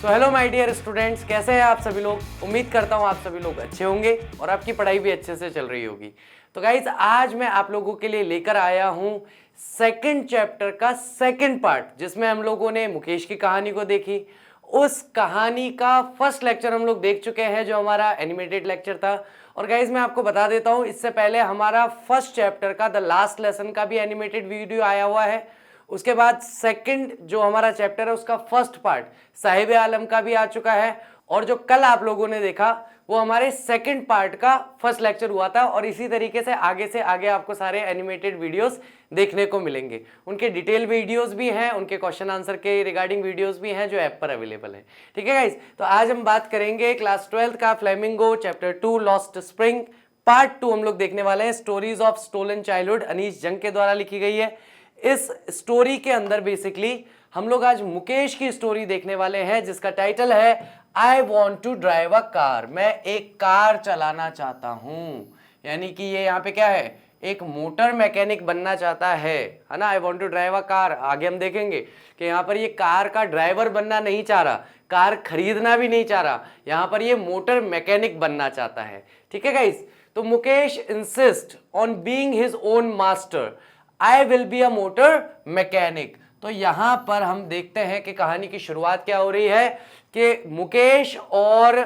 तो hello my dear students, कैसे हैं आप सभी लोग। उम्मीद करता हूँ आप सभी लोग अच्छे होंगे और आपकी पढ़ाई भी अच्छे से चल रही होगी। तो गाइज आज मैं आप लोगों के लिए लेकर आया हूँ सेकंड चैप्टर का सेकंड पार्ट, जिसमें हम लोगों ने मुकेश की कहानी को देखी। उस कहानी का फर्स्ट लेक्चर हम लोग देख चुके हैं, जो हमारा एनिमेटेड लेक्चर था। और गाइज मैं आपको बता देता हूँ, इससे पहले हमारा फर्स्ट चैप्टर का द लास्ट लेसन का भी एनिमेटेड वीडियो आया हुआ है। उसके बाद सेकंड जो हमारा चैप्टर है उसका फर्स्ट पार्ट साहिब आलम का भी आ चुका है। और जो कल आप लोगों ने देखा वो हमारे सेकंड पार्ट का फर्स्ट लेक्चर हुआ था। और इसी तरीके से आगे आपको सारे एनिमेटेड वीडियोस देखने को मिलेंगे। उनके डिटेल वीडियोस भी हैं, उनके क्वेश्चन आंसर के रिगार्डिंग वीडियोस भी हैं जो ऐप पर अवेलेबल है। ठीक है गाइस, तो आज हम बात करेंगे क्लास 12th का flamingo chapter 2 lost spring part 2 हम लोग देखने वाले हैं। Stories of stolen childhood Anees Jung के द्वारा लिखी गई है। इस स्टोरी के अंदर बेसिकली हम लोग आज मुकेश की स्टोरी देखने वाले हैं, जिसका टाइटल है I want to drive a car. मैं एक कार चलाना चाहता हूं, यानी कि ये यहाँ पे क्या है, एक मोटर मैकेनिक बनना चाहता है ना। I want to drive a car, आगे हम देखेंगे कि यहाँ पर ये कार का ड्राइवर बनना नहीं चाह रहा, कार खरीदना भी नहीं चाह रहा, यहाँ पर ये मोटर मैकेनिक बनना चाहता है। ठीक है गाइस, तो Mukesh insist on being his own master, I will be a motor mechanic. तो यहां पर हम देखते हैं कि कहानी की शुरुआत क्या हो रही है कि मुकेश और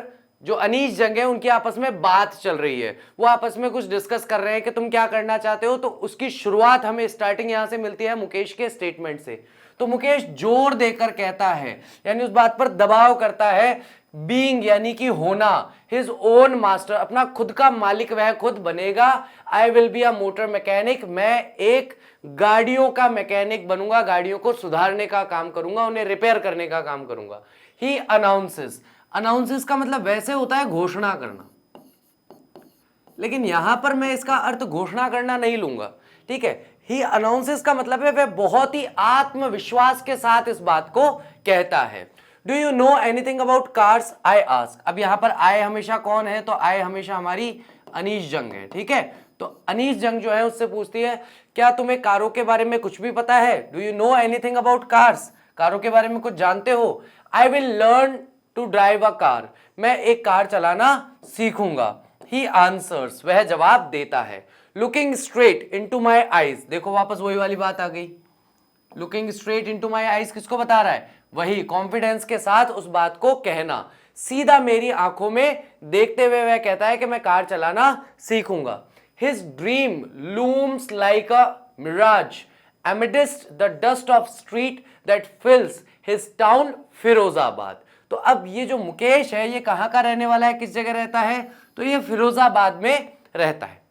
जो अनीश जंग है उनकी आपस में बात चल रही है। वो आपस में कुछ डिस्कस कर रहे हैं कि तुम क्या करना चाहते हो। तो उसकी शुरुआत हमें स्टार्टिंग यहां से मिलती है मुकेश के स्टेटमेंट से। तो मुकेश जोर देकर कहता है, यानी उस बात पर दबाव करता है, बीइंग यानी कि होना, हिज ओन मास्टर, अपना खुद का मालिक वह खुद बनेगा। I will be a motor mechanic, मैं एक गाड़ियों का मैकेनिक बनूंगा, गाड़ियों को सुधारने का काम करूंगा, उन्हें रिपेयर करने का काम करूंगा। ही अनाउंसेस, अनाउंसेस का मतलब वैसे होता है घोषणा करना, लेकिन यहां पर मैं इसका अर्थ घोषणा करना नहीं लूंगा। ठीक है, ही अनाउंसेस का मतलब है वह बहुत ही आत्मविश्वास के साथ इस बात को कहता है। Do you know anything about cars, I ask. अब यहां पर आई हमेशा कौन है, तो आई हमेशा हमारी अनीश जंग है। ठीक है, तो अनीश जंग जो है उससे पूछती है, क्या तुम्हें कारों के बारे में कुछ भी पता है। Do you know anything about cars, कारों के बारे में कुछ जानते हो। I will learn to drive a car, मैं एक कार चलाना सीखूंगा। ही आंसर्स, वह जवाब देता है। Looking straight into my eyes, देखो वापस वही वाली बात आ गई। Looking straight into my eyes किसको बता रहा है, वही कॉन्फिडेंस के साथ उस बात को कहना। सीधा मेरी आंखों में देखते हुए वह कहता है कि मैं कार चलाना सीखूंगा। His dream looms like a mirage amidst the dust of street that fills his town Firozabad. तो अब ये जो मुकेश है ये कहाँ का रहने वाला है, किस जगह रहता है, तो ये फिरोजाबाद में रहता है।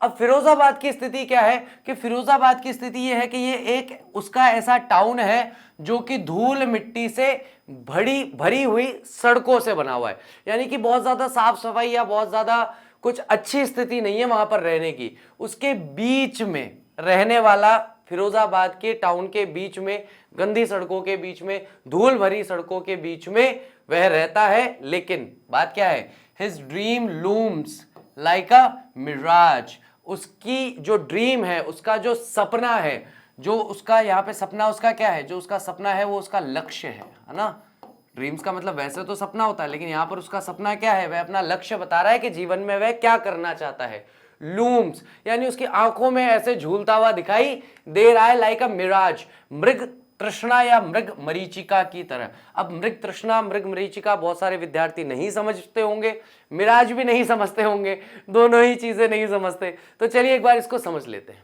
अब फिरोजाबाद की स्थिति क्या है कि फिरोजाबाद की स्थिति ये है कि ये एक उसका ऐसा टाउन है जो कि धूल मिट्टी से भरी हुई सड़कों से बना हुआ है, यानी कि बहुत ज्यादा साफ सफाई या बहुत ज्यादा कुछ अच्छी स्थिति नहीं है वहां पर रहने की। उसके बीच में रहने वाला, फिरोजाबाद के टाउन के बीच में, गंदी सड़कों के बीच में, धूल भरी सड़कों के बीच में वह रहता है। लेकिन बात क्या है, his dream looms like a mirage, उसकी जो ड्रीम है, उसका जो सपना है, जो उसका यहाँ पे सपना उसका क्या है, जो उसका सपना है वो उसका लक्ष्य है ना। ड्रीम्स का मतलब वैसे तो सपना होता है, लेकिन यहाँ पर उसका सपना क्या है, वह अपना लक्ष्य बता रहा है कि जीवन में वह क्या करना चाहता है। लूम्स यानी उसकी आंखों में ऐसे झूलता हुआ दिखाई दे रहा है, लाइक अ मिराज, मृग तृष्णा या मृग मरीचिका की तरह। अब मृग तृष्णा, मृग मरीचिका बहुत सारे विद्यार्थी नहीं समझते होंगे, मिराज भी नहीं समझते होंगे, दोनों ही चीजें नहीं समझते। तो चलिए एक बार इसको समझ लेते हैं।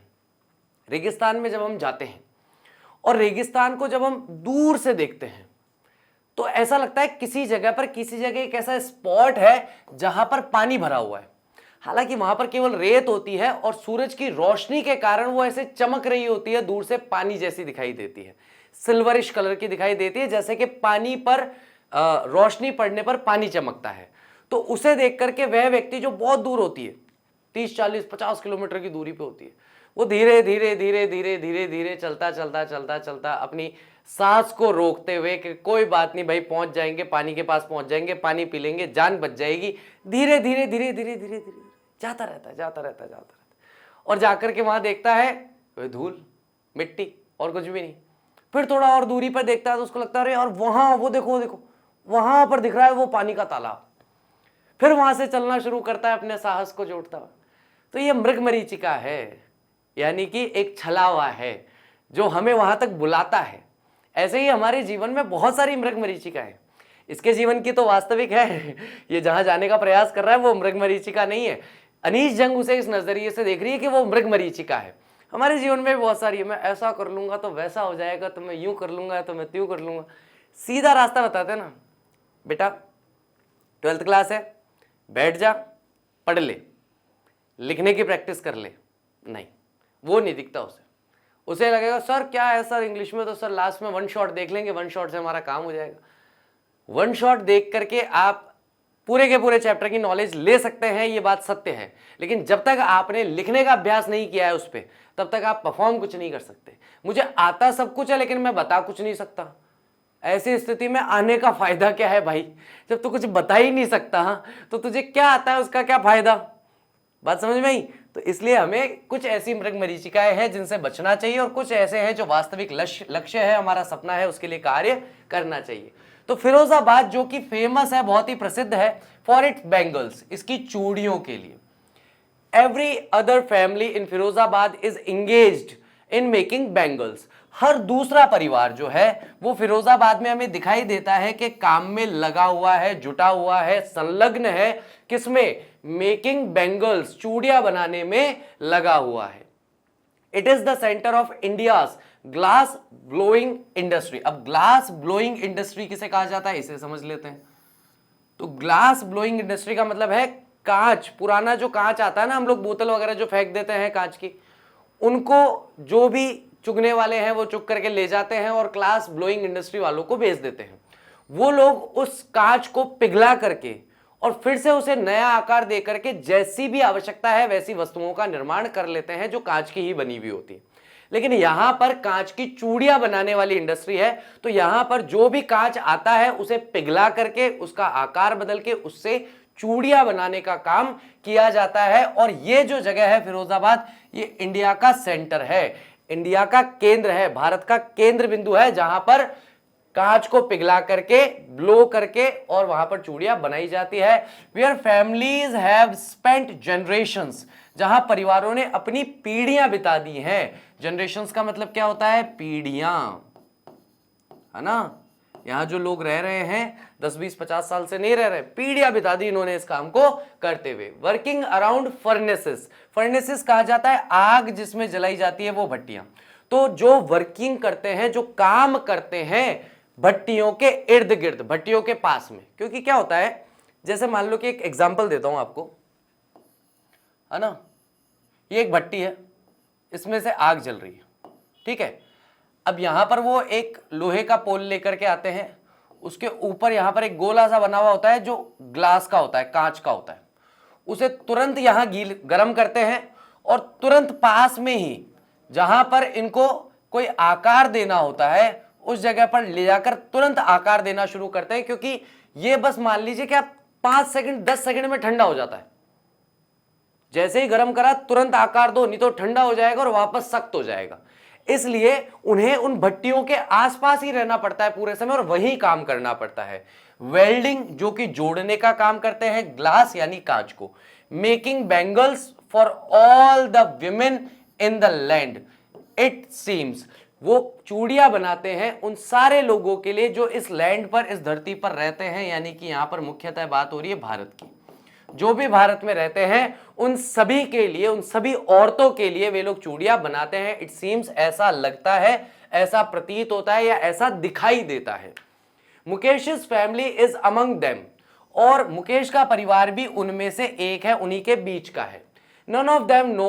रेगिस्तान में जब हम जाते हैं और रेगिस्तान को जब हम दूर से देखते हैं तो ऐसा लगता है किसी जगह एक ऐसा स्पॉट है जहां पर पानी भरा हुआ है। हालांकि वहां पर केवल रेत होती है और सूरज की रोशनी के कारण वो ऐसे चमक रही होती है, दूर से पानी जैसी दिखाई देती है, सिल्वरिश कलर की दिखाई देती है, जैसे कि पानी पर रोशनी पड़ने पर पानी चमकता है। तो उसे देख करके वह व्यक्ति जो बहुत दूर होती है, 30 40 50 किलोमीटर की दूरी पे होती है, वो धीरे धीरे धीरे धीरे धीरे धीरे चलता चलता चलता चलता अपनी सांस को रोकते हुए कि कोई बात नहीं भाई, पहुंच जाएंगे, पानी के पास पहुंच जाएंगे, पानी पी लेंगे, जान बच जाएगी, धीरे धीरे धीरे धीरे धीरे धीरे जाता रहता है। और जाकर के वहां देखता है वह धूल मिट्टी और कुछ भी नहीं। फिर थोड़ा और दूरी पर देखता है तो उसको लगता है अरे यार वहां वो देखो वहां पर दिख रहा है वो पानी का तालाब, फिर वहां से चलना शुरू करता है अपने साहस को जोड़ता हुआ। तो ये मृगमरीचिका है, यानी कि एक छलावा है जो हमें वहां तक बुलाता है। ऐसे ही हमारे जीवन में बहुत सारी मृगमरीचिका है। इसके जीवन की तो वास्तविक है, ये जहां जाने का प्रयास कर रहा है वो मृगमरीचिका नहीं है। अनीश जंग उसे इस नजरिए से देख रही है कि वो मृगमरीचिका है। हमारे जीवन में भी बहुत सारी है, मैं ऐसा कर लूंगा तो वैसा हो जाएगा, तो मैं यूं कर लूंगा तो मैं त्यों कर लूंगा। सीधा रास्ता बताते ना, बेटा 12th क्लास है, बैठ जा, पढ़ ले, लिखने की प्रैक्टिस कर ले। नहीं, वो नहीं दिखता उसे। उसे लगेगा सर क्या है सर, इंग्लिश में तो सर लास्ट में 1 शॉट देख लेंगे, 1 शॉट से हमारा काम हो जाएगा। 1 शॉट देख करके आप पूरे के पूरे चैप्टर की नॉलेज ले सकते हैं, ये बात सत्य है। लेकिन जब तक आपने लिखने का अभ्यास नहीं किया है उस पर, तब तक आप परफॉर्म कुछ नहीं कर सकते। मुझे आता सब कुछ है लेकिन मैं बता कुछ नहीं सकता। ऐसी स्थिति में आने का फायदा क्या है भाई? जब तू कुछ बता ही नहीं सकता तो तुझे क्या आता है, उसका क्या फायदा? बात समझ में आई? तो इसलिए हमें कुछ ऐसी मृगमरीचिकाएं हैं जिनसे बचना चाहिए, और कुछ ऐसे हैं जो वास्तविक लक्ष्य है, हमारा सपना है, उसके लिए कार्य करना चाहिए। तो फिरोजाबाद जो कि फेमस है, बहुत ही प्रसिद्ध है फॉर इट्स बैंगल्स, इसकी चूड़ियों के लिए। Every other family in Firozabad is engaged in making bangles. हर दूसरा परिवार जो है वो फिरोजाबाद में हमें दिखाई देता है कि काम में लगा हुआ है, जुटा हुआ है, संलग्न है। किसमें? मेकिंग बैंगल्स, चूड़ियां बनाने में लगा हुआ है। It is the centre of India's glass blowing industry. अब ग्लास ब्लोइंग इंडस्ट्री किसे कहा जाता है, इसे समझ लेते हैं। तो ग्लास ब्लोइंग इंडस्ट्री का मतलब है कांच, पुराना जो कांच आता है ना, हम लोग बोतल वगैरह जो फेंक देते हैं कांच की, उनको जो भी चुगने वाले हैं वो चुग करके ले जाते हैं और ग्लास ब्लोइंग इंडस्ट्री वालों को बेच देते हैं। वो लोग उस कांच को पिघला करके और फिर से उसे नया आकार दे करके जैसी भी आवश्यकता है वैसी वस्तुओं का निर्माण कर लेते हैं जो कांच की ही बनी हुई होती है। लेकिन यहां पर कांच की चूड़ियां बनाने वाली इंडस्ट्री है, तो यहां पर जो भी कांच आता है उसे पिघला करके उसका आकार बदल के उससे चूड़ियां बनाने का काम किया जाता है। और ये जो जगह है फिरोजाबाद, ये इंडिया का सेंटर है, इंडिया का केंद्र है, भारत का केंद्र बिंदु है, जहां पर कांच को पिघला करके, ब्लो करके और वहां पर चूड़ियां बनाई जाती है। Where families have spent generations, जहां परिवारों ने अपनी पीढ़ियां बिता दी हैं। जनरेशंस का मतलब क्या होता है? पीढ़ियां, है ना। यहां जो लोग रह रहे हैं 10, 20, 50 साल से नहीं रह रहे, पीढ़ियां बिता दी इन्होंने इस काम को करते हुए। वर्किंग अराउंड फर्नेसेस, फर्नेसेस कहा जाता है आग जिसमें जलाई जाती है वो भट्टियां। तो जो वर्किंग करते हैं, जो काम करते हैं भट्टियों के इर्द गिर्द, भट्टियों के पास में। क्योंकि क्या होता है, जैसे मान लो कि एक एग्जाम्पल देता हूं आपको, है ना। ये एक भट्टी है, इसमें से आग जल रही है, ठीक है। अब यहां पर वो एक लोहे का पोल लेकर के आते हैं, उसके ऊपर यहां पर एक गोला सा बना हुआ होता है जो ग्लास का होता है, कांच का होता है। उसे तुरंत यहां गर्म करते हैं और तुरंत पास में ही जहां पर इनको कोई आकार देना होता है उस जगह पर ले जाकर तुरंत आकार देना शुरू करते हैं। क्योंकि ये बस मान लीजिए कि आप 5 सेकंड 10 सेकंड में ठंडा हो जाता है। जैसे ही गर्म करा तुरंत आकार दो, नहीं तो ठंडा हो जाएगा और वापस सख्त हो जाएगा। इसलिए उन्हें उन भट्टियों के आसपास ही रहना पड़ता है पूरे समय और वही काम करना पड़ता है। वेल्डिंग, जो कि जोड़ने का काम करते हैं ग्लास यानी कांच को। Making bangles for all the women in the land it seems, वो चूड़ियां बनाते हैं उन सारे लोगों के लिए जो इस लैंड पर, इस धरती पर रहते हैं। यानी कि यहां पर मुख्यतः बात हो रही है भारत की। जो भी भारत में रहते हैं उन सभी के लिए, उन सभी औरतों के लिए वे लोग चूड़ियां बनाते हैं। इट सीम्स, ऐसा लगता है, ऐसा प्रतीत होता है या ऐसा दिखाई देता है। मुकेश's फैमिली इज अमंग देम, और मुकेश का परिवार भी उनमें से एक है, उन्हीं के बीच का है। None of them know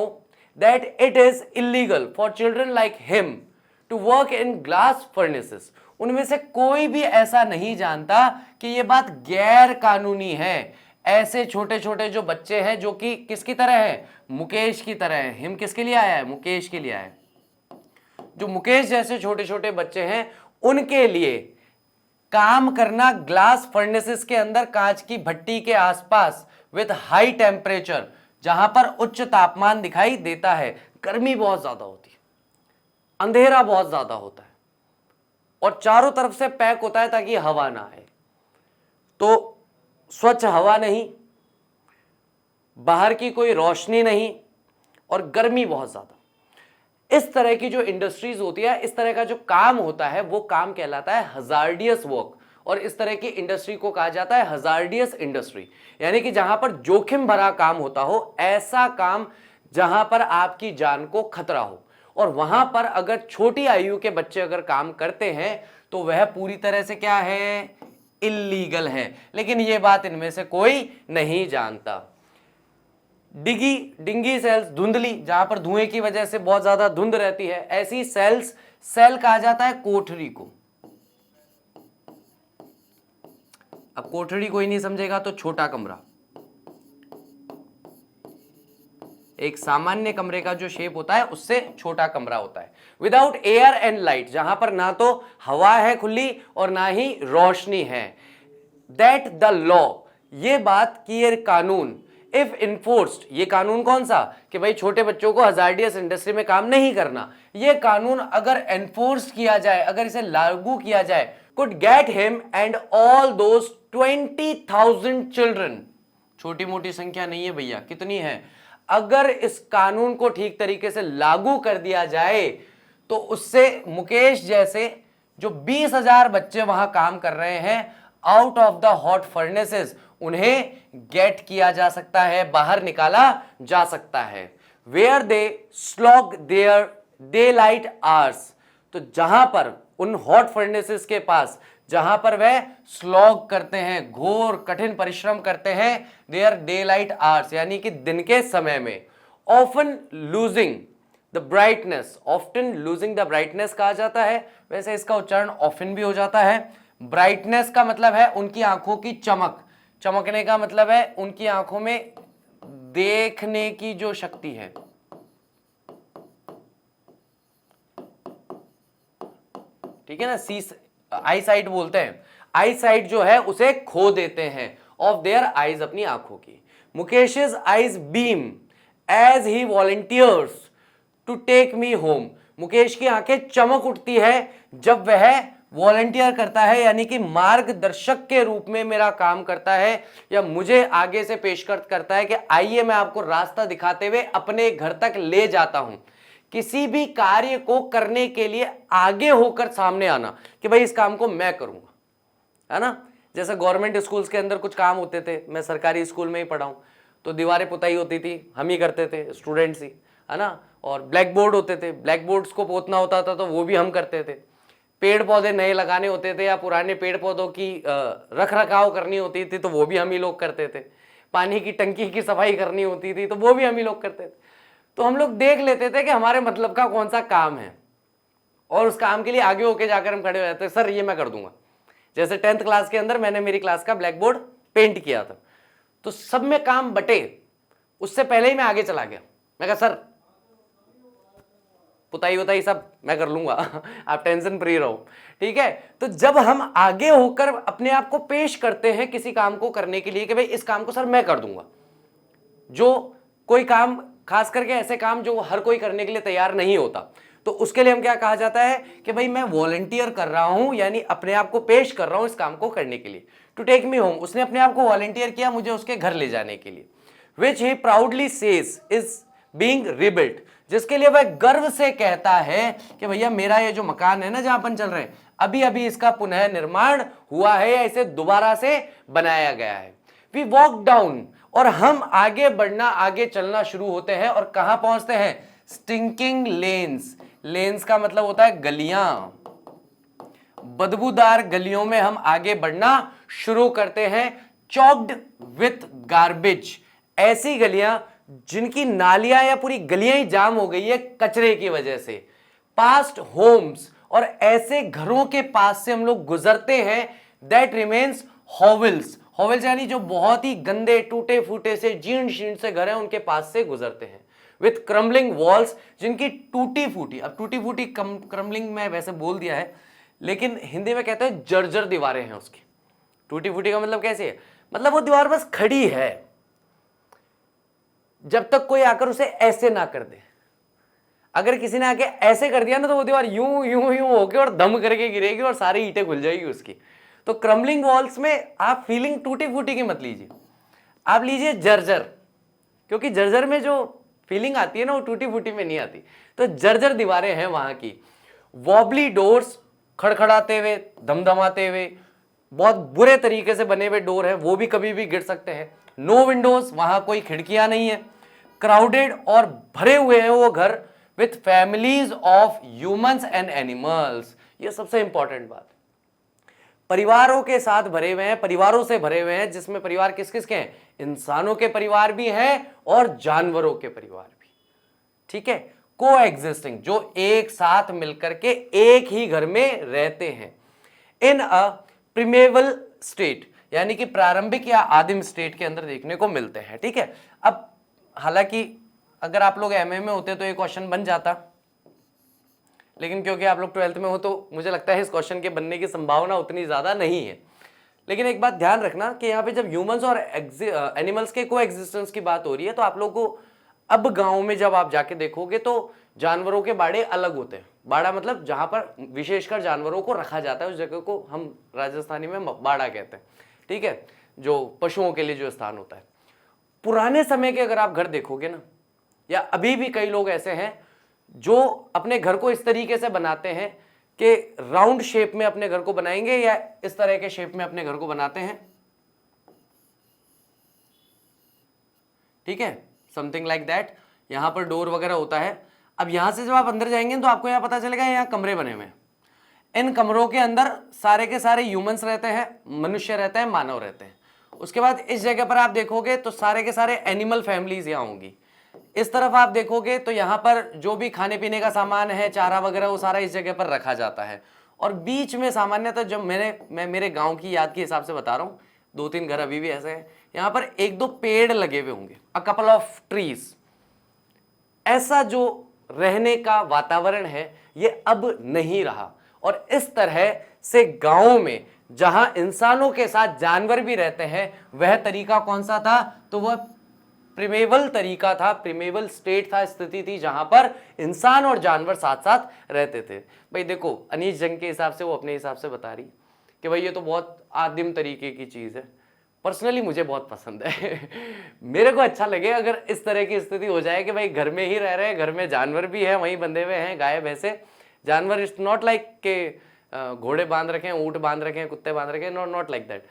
that it is illegal for children like him to work in glass furnaces. उनमें से कोई भी ऐसा नहीं जानता कि यह बात गैर कानूनी है। ऐसे छोटे छोटे जो बच्चे हैं जो कि किसकी तरह है? मुकेश की तरह है। हिम किसके लिए आया है? मुकेश के लिए आया है। जो मुकेश जैसे छोटे छोटे बच्चे हैं उनके लिए काम करना ग्लास फर्नेसेस के अंदर, कांच की भट्टी के आसपास विद हाई टेम्परेचर, जहां पर उच्च तापमान दिखाई देता है, गर्मी बहुत ज्यादा होती है, अंधेरा बहुत ज्यादा होता है और चारों तरफ से पैक होता है ताकि हवा ना आए। तो स्वच्छ हवा नहीं, बाहर की कोई रोशनी नहीं, और गर्मी बहुत ज्यादा। इस तरह की जो इंडस्ट्रीज होती है, इस तरह का जो काम होता है, वो काम कहलाता है हजार्डियस वर्क। और इस तरह की इंडस्ट्री को कहा जाता है हजार्डियस इंडस्ट्री, यानी कि जहां पर जोखिम भरा काम होता हो, ऐसा काम जहां पर आपकी जान को खतरा हो। और वहां पर अगर छोटी आयु के बच्चे अगर काम करते हैं तो वह पूरी तरह से क्या है, इल्लीगल है। लेकिन यह बात इनमें से कोई नहीं जानता। डिंगी सेल्स, धुंधली, जहां पर धुएं की वजह से बहुत ज्यादा धुंध रहती है, ऐसी सेल्स, सेल कहा जाता है कोठरी को। अब कोठरी कोई नहीं समझेगा तो छोटा कमरा, एक सामान्य कमरे का जो शेप होता है उससे छोटा कमरा होता है। विदाउट एयर एंड लाइट, जहां पर ना तो हवा है खुली और ना ही रोशनी है। दैट द लॉ, ये बात कि ये कानून, इफ इन्फोर्स्ड, ये कानून कौन सा, कि भाई छोटे बच्चों को हजार्डियस इंडस्ट्री में काम नहीं करना, ये कानून अगर एनफोर्स किया जाए, अगर इसे लागू किया जाए, could get him and all those 20,000 children, छोटी मोटी संख्या नहीं है भैया, कितनी है, अगर इस कानून को ठीक तरीके से लागू कर दिया जाए तो उससे मुकेश जैसे जो 20,000 बच्चे वहां काम कर रहे हैं out of the hot furnaces, उन्हें गेट किया जा सकता है, बाहर निकाला जा सकता है। Where they slog their daylight hours, तो जहां पर उन हॉट फर्नेसेस के पास जहां पर वह स्लॉग करते हैं, घोर कठिन परिश्रम करते हैं, देयर डे लाइट आवर्स, यानी कि दिन के समय में, often losing the brightness, often losing the brightness कहा जाता है, वैसे इसका उच्चारण ऑफन भी हो जाता है। ब्राइटनेस का मतलब है उनकी आंखों की चमक, चमकने का मतलब है उनकी आंखों में देखने की जो शक्ति है, ठीक है ना, सी आई साइट बोलते हैं, आई साइट जो है उसे खो देते हैं, ऑफ देयर आईज, अपनी आंखों की। Mukesh's eyes beam as he volunteers to take me home, Mukesh की आंखें चमक उठती है जब वह वॉलंटियर करता है, यानी कि मार्गदर्शक के रूप में मेरा काम करता है, या मुझे आगे से पेशकश करता है कि आइए मैं आपको रास्ता दिखाते हुए अपने घर तक ले जाता हूं। किसी भी कार्य को करने के लिए आगे होकर सामने आना कि भाई इस काम को मैं करूंगा, है ना। जैसे गवर्नमेंट स्कूल्स के अंदर कुछ काम होते थे, मैं सरकारी स्कूल में ही पढ़ा हूं, तो दीवारें पुताई होती थी, हम ही करते थे, स्टूडेंट्स ही, है ना। और ब्लैक बोर्ड होते थे, ब्लैक बोर्ड्स को पोतना होता था तो वो भी हम करते थे। पेड़ पौधे नए लगाने होते थे या पुराने पेड़ पौधों की रख रखाव करनी होती थी तो वो भी हम ही लोग करते थे। पानी की टंकी की सफाई करनी होती थी तो वो भी हम ही लोग करते थे। तो हम लोग देख लेते थे कि हमारे मतलब का कौन सा काम है और उस काम के लिए आगे होके जाकर हम खड़े हो जाते, सर ये मैं कर दूंगा। जैसे 10th क्लास के अंदर मैंने मेरी क्लास का ब्लैक बोर्ड पेंट किया था, तो सब में काम बटे, उससे पहले ही मैं आगे चला गया। मैं कहा सर पुताई उताई सब मैं कर लूंगा आप टेंशन फ्री रहो, ठीक है। तो जब हम आगे होकर अपने आप को पेश करते हैं किसी काम को करने के लिए कि भाई इस काम को सर मैं कर दूंगा, जो कोई काम, खास करके ऐसे काम जो हर कोई करने के लिए तैयार नहीं होता, तो उसके लिए हम क्या कहा जाता है कि भाई मैं वॉलंटियर कर रहा हूं, यानी अपने आप को पेश कर रहा हूं इस काम को करने के लिए। टू टेक मी होम, उसने अपने आप को वॉलंटियर किया मुझे उसके घर ले जाने के लिए। Which he proudly says is being rebuilt, जिसके लिए वह गर्व से कहता है कि भैया मेरा ये जो मकान है ना जहां अपन चल रहे हैं, अभी अभी इसका पुनः निर्माण हुआ है या इसे दोबारा से बनाया गया है। वी वॉक डाउन, और हम आगे बढ़ना, आगे चलना शुरू होते हैं और कहां पहुंचते हैं, स्टिंकिंग लेन्स। लेन्स का मतलब होता है गलियां, बदबूदार गलियों में हम आगे बढ़ना शुरू करते हैं। चॉक्ड विथ गार्बेज, ऐसी गलियां जिनकी नालियां या पूरी गलियां ही जाम हो गई है कचरे की वजह से। पास्ट होम्स, और ऐसे घरों के पास से हम लोग गुजरते हैं। दैट रिमेन्स हॉवेल्स, हॉवेल्स यानी जो बहुत ही गंदे टूटे फूटे से जीर्ण शीर्ण से घर हैं उनके पास से गुजरते हैं। विथ क्रम्बलिंग वॉल्स, जिनकी टूटी फूटी, अब टूटी फूटी क्रम्बलिंग में वैसे बोल दिया है लेकिन हिंदी में कहते हैं जर्जर दीवारें हैं उसकी। टूटी फूटी का मतलब कैसे है, मतलब वो दीवार बस खड़ी है, जब तक कोई आकर उसे ऐसे ना कर दे। अगर किसी ने आके ऐसे कर दिया ना तो वो दीवार यूं यूं यूं होके और दम करके गिरेगी और सारी ईंटें खुल जाएगी उसकी। तो क्रम्बलिंग वॉल्स में आप फीलिंग टूटी फूटी की मत लीजिए, आप लीजिए जर्जर, क्योंकि जर्जर में जो फीलिंग आती है ना वो टूटी फूटी में नहीं आती। तो जर्जर दीवारें हैं वहां की। वॉबली डोर्स, खड़खड़ाते हुए, धमधमाते हुए, बहुत बुरे तरीके से बने हुए डोर है, वो भी कभी भी गिर सकते हैं। नो विंडोज, वहां कोई खिड़कियां नहीं है। क्राउडेड और भरे हुए हैं वो घर with families of humans and animals. ये सबसे इंपॉर्टेंट बात, परिवारों के साथ भरे हुए हैं, परिवारों से भरे हुए हैं, जिसमें परिवार किस किस के हैं, इंसानों के परिवार भी हैं और जानवरों के परिवार भी। ठीक है, को एग्जिस्टिंग, जो एक साथ मिलकर के एक ही घर में रहते हैं। इन अ प्रिमेवल स्टेट, यानी कि प्रारंभिक या आदिम स्टेट के अंदर देखने को मिलते हैं। ठीक है, अब हालांकि अगर आप लोग एमए में होते तो ये क्वेश्चन बन जाता, लेकिन क्योंकि आप लोग 12th में हो तो मुझे लगता है इस क्वेश्चन के बनने की संभावना उतनी ज्यादा नहीं है। लेकिन एक बात ध्यान रखना कि यहाँ पे जब ह्यूमंस और एनिमल्स के को एग्जिस्टेंस की बात हो रही है, तो आप लोगों को अब गांव में जब आप जाके देखोगे तो जानवरों के बाड़े अलग होते हैं। बाड़ा मतलब जहां पर विशेषकर जानवरों को रखा जाता है, उस जगह को हम राजस्थानी में बाड़ा कहते हैं। ठीक है, जो पशुओं के लिए जो स्थान होता है। पुराने समय के अगर आप घर देखोगे ना, या अभी भी कई लोग ऐसे हैं जो अपने घर को इस तरीके से बनाते हैं कि राउंड शेप में अपने घर को बनाएंगे या इस तरह के शेप में अपने घर को बनाते हैं। ठीक है, समथिंग लाइक दैट। यहां पर डोर वगैरह होता है। अब यहां से जब आप अंदर जाएंगे तो आपको यहां पता चलेगा यहां कमरे बने हुए हैं। इन कमरों के अंदर सारे के सारे ह्यूमंस रहते हैं, मनुष्य रहते हैं, मानव रहते हैं। उसके बाद इस जगह पर आप देखोगे तो सारे के सारे एनिमल फैमिलीज यहां होंगी। इस तरफ आप देखोगे तो यहां पर जो भी खाने पीने का सामान है, चारा वगैरह, वो सारा इस जगह पर रखा जाता है। और बीच में सामान्यतः जब मैं मेरे गांव की याद के हिसाब से बता रहा हूं, 2-3 घर अभी भी ऐसे हैं, यहां पर 1-2 पेड़ लगे हुए होंगे, अ कपल ऑफ ट्रीज। ऐसा जो रहने का वातावरण है ये अब नहीं रहा। और इस तरह से गांवों में जहां इंसानों के साथ जानवर भी रहते हैं, वह तरीका कौन सा था, तो वह प्रिमेवल तरीका था, प्रिमेवल स्टेट था, स्थिति थी जहां पर इंसान और जानवर साथ साथ रहते थे। भाई देखो, अनीश जंग के हिसाब से वो अपने हिसाब से बता रही कि भाई ये तो बहुत आदिम तरीके की चीज है। पर्सनली मुझे बहुत पसंद है मेरे को अच्छा लगे अगर इस तरह की स्थिति हो जाए कि भाई घर में ही रह रहे हैं, घर में जानवर भी है, वहीं बंधे हुए हैं, गाय भैंसे। जानवर इज नॉट लाइक के घोड़े बांध रखे हैं, ऊंट बांध रखे हैं, कुत्ते बांध रखे हैं, नॉट लाइक दैट।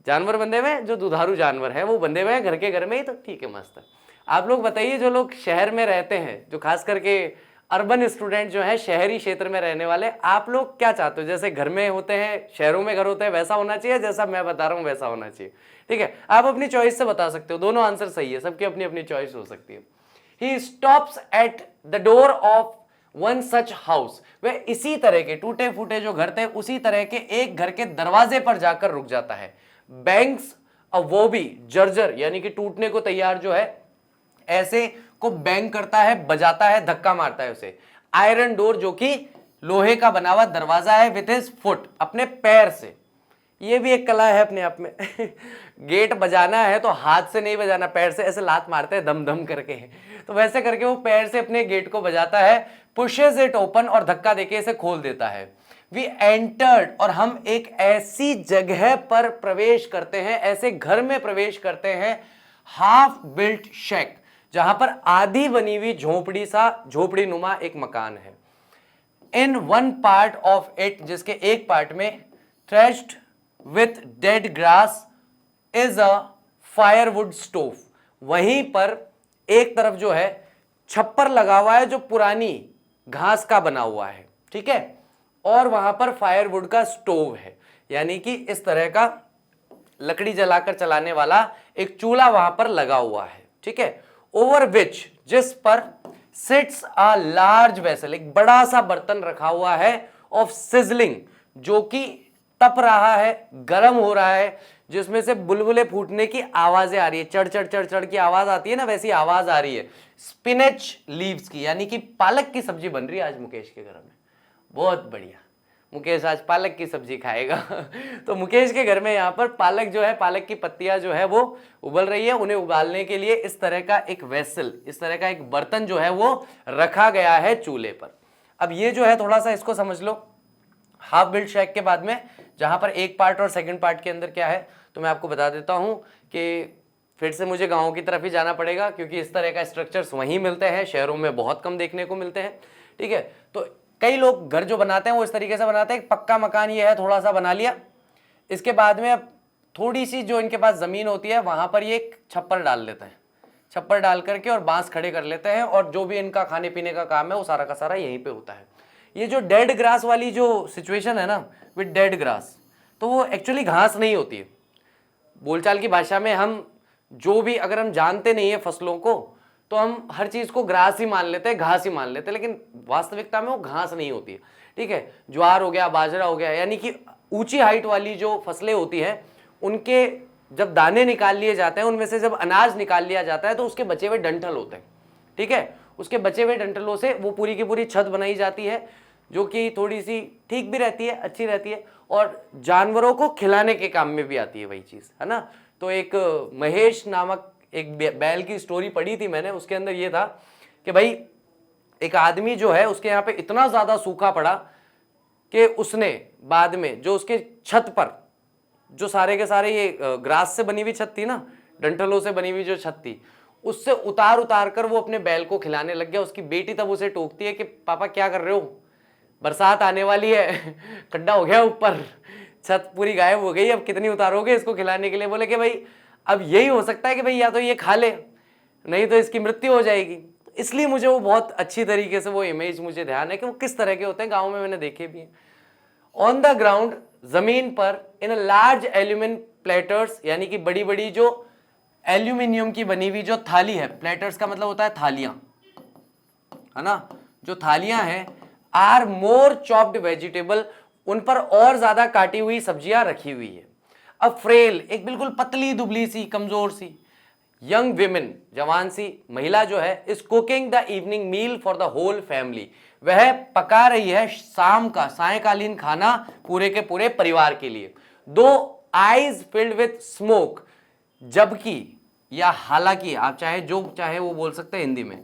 जानवर बंधे हुए हैं, जो दुधारू जानवर है वो बंधे हुए हैं घर के घर में ही, तो ठीक है, मस्त है। आप लोग बताइए, जो लोग शहर में रहते हैं, जो खास करके अर्बन स्टूडेंट जो है, शहरी क्षेत्र में रहने वाले, आप लोग क्या चाहते हो? जैसे घर में होते हैं, शहरों में घर होते हैं, वैसा होना चाहिए जैसा मैं बता रहा हूँ वैसा होना चाहिए? ठीक है, आप अपनी चॉइस से बता सकते हो, दोनों आंसर सही है, सबकी अपनी अपनी चॉइस हो सकती है। He stops at the door of one such house, वह इसी तरह के टूटे फूटे जो घर थे उसी तरह के एक घर के दरवाजे पर जाकर रुक जाता है। बैंक्स, वो भी जर्जर यानी कि टूटने को तैयार जो है, ऐसे को बैंग करता है, बजाता है, धक्का मारता है उसे। आयरन डोर, जो कि लोहे का बना हुआ दरवाजा है, विथ हिज फुट, अपने पैर से। ये भी एक कला है अपने आप में गेट बजाना है तो हाथ से नहीं बजाना, पैर से ऐसे लात मारते हैं दम दम करके, तो वैसे करके वो पैर से अपने गेट को बजाता है, पुशेस इट ओपन, और धक्का देके इसे खोल देता है। वी एंटर्ड, और हम एक ऐसी जगह पर प्रवेश करते हैं, ऐसे घर में प्रवेश करते हैं, हाफ बिल्ट शेक, जहां पर आधी बनी हुई झोपड़ी सा, झोपड़ी नुमा एक मकान है। In one part of it, जिसके एक पार्ट में, traced with dead grass is a firewood stove, वहीं पर एक तरफ जो है छप्पर लगा हुआ है जो पुरानी घास का बना हुआ है। ठीक है, और वहां पर फायरवुड का स्टोव है, यानी कि इस तरह का लकड़ी जलाकर चलाने वाला एक चूल्हा वहां पर लगा हुआ है। ठीक है, ओवर विच, जिस पर, सिट्स अ लार्ज वेसल, एक बड़ा सा बर्तन रखा हुआ है, ऑफ सिजलिंग, जो कि तप रहा है, गर्म हो रहा है, जिसमें से बुलबुले फूटने की आवाजें आ रही है, चढ़ चढ़ चढ़ चढ़ की आवाज आती है ना, वैसी आवाज आ रही है। स्पिनच लीव्स की, यानी कि पालक की सब्जी बन रही है आज मुकेश के घर में, बहुत बढ़िया। मुकेश आज पालक की सब्जी खाएगा तो मुकेश के घर में यहाँ पर पालक जो है, पालक की पत्तियां जो है वो उबल रही है। उन्हें उबालने के लिए इस तरह का एक वेसल, इस तरह का एक बर्तन जो है वो रखा गया है चूल्हे पर। अब ये जो है थोड़ा सा इसको समझ लो, हाफ बिल्ड शैक के बाद में जहां पर एक पार्ट और सेकंड पार्ट के अंदर क्या है तो मैं आपको बता देता हूं कि फिर से मुझे गाँव की तरफ ही जाना पड़ेगा, क्योंकि इस तरह का स्ट्रक्चर्स वहीं मिलते हैं, शहरों में बहुत कम देखने को मिलते हैं। ठीक है, तो कई लोग घर जो बनाते हैं वो इस तरीके से बनाते हैं, पक्का मकान ये है, थोड़ा सा बना लिया, इसके बाद में अब थोड़ी सी जो इनके पास जमीन होती है वहां पर ये एक छप्पर डाल लेते हैं, छप्पर डाल करके और बांस खड़े कर लेते हैं, और जो भी इनका खाने पीने का काम है वो सारा का सारा यहीं पे होता है। ये जो डेड ग्रास वाली जो सिचुएशन है ना विद डेड ग्रास, तो वो एक्चुअली घास नहीं होती है। बोलचाल की भाषा में हम जो भी, अगर हम जानते नहीं है फसलों को, तो हम हर चीज को ग्रास ही मान लेते हैं, घास ही मान लेते हैं, लेकिन वास्तविकता में वो घास नहीं होती है। ठीक है, ज्वार हो गया, बाजरा हो गया, यानी कि ऊंची हाइट वाली जो फसलें होती हैं उनके जब दाने निकाल लिए जाते हैं, उनमें से जब अनाज निकाल लिया जाता है तो उसके बचे हुए डंठल होते हैं। ठीक है, उसके बचे हुए डंठलों से वो पूरी की पूरी छत बनाई जाती है, जो कि थोड़ी सी ठीक भी रहती है, अच्छी रहती है, और जानवरों को खिलाने के काम में भी आती है वही चीज़, है ना। तो एक महेश नामक एक बैल की स्टोरी पढ़ी थी मैंने, उसके अंदर ये था कि भाई एक आदमी जो है उसके यहाँ पे इतना ज़्यादा सूखा पड़ा कि उसने बाद में जो उसके छत पर जो सारे के सारे ये ग्रास से बनी हुई छत थी ना, डंठलों से बनी हुई जो छत थी, उससे उतार उतार कर वो अपने बैल को खिलाने लग गया। उसकी बेटी तब उसे टोकती है कि पापा क्या कर रहे हो, बरसात आने वाली है, खड्डा हो गया ऊपर, छत पूरी गायब हो गई, अब कितनी उतारोगे इसको खिलाने के लिए। बोले कि भाई अब यही हो सकता है कि भाई या तो ये खा ले, नहीं तो इसकी मृत्यु हो जाएगी। इसलिए मुझे वो बहुत अच्छी तरीके से वो इमेज मुझे ध्यान है कि वो किस तरह के होते हैं, गाँव में मैंने देखे भी हैं। ऑन द ग्राउंड, जमीन पर, इन लार्ज एल्यूमिनियम प्लेटर्स, यानी कि बड़ी बड़ी जो एल्यूमिनियम की बनी हुई जो थाली है, प्लेटर्स का मतलब होता है थालियां, है ना, जो थालियां हैं, आर मोर चॉप्ड वेजिटेबल, उन पर और ज्यादा काटी हुई सब्जियां रखी हुई है। अब फ्रेल, एक बिल्कुल पतली दुबली सी कमजोर सी यंग विमेन, जवान सी महिला जो है, is cooking the evening meal for the whole family, वह पका रही है शाम का सायंकालीन खाना पूरे के पूरे परिवार के लिए। दो आईज फिल्ड विथ स्मोक, जबकि या हालांकि, आप चाहे जो चाहे वो बोल सकते हैं हिंदी में,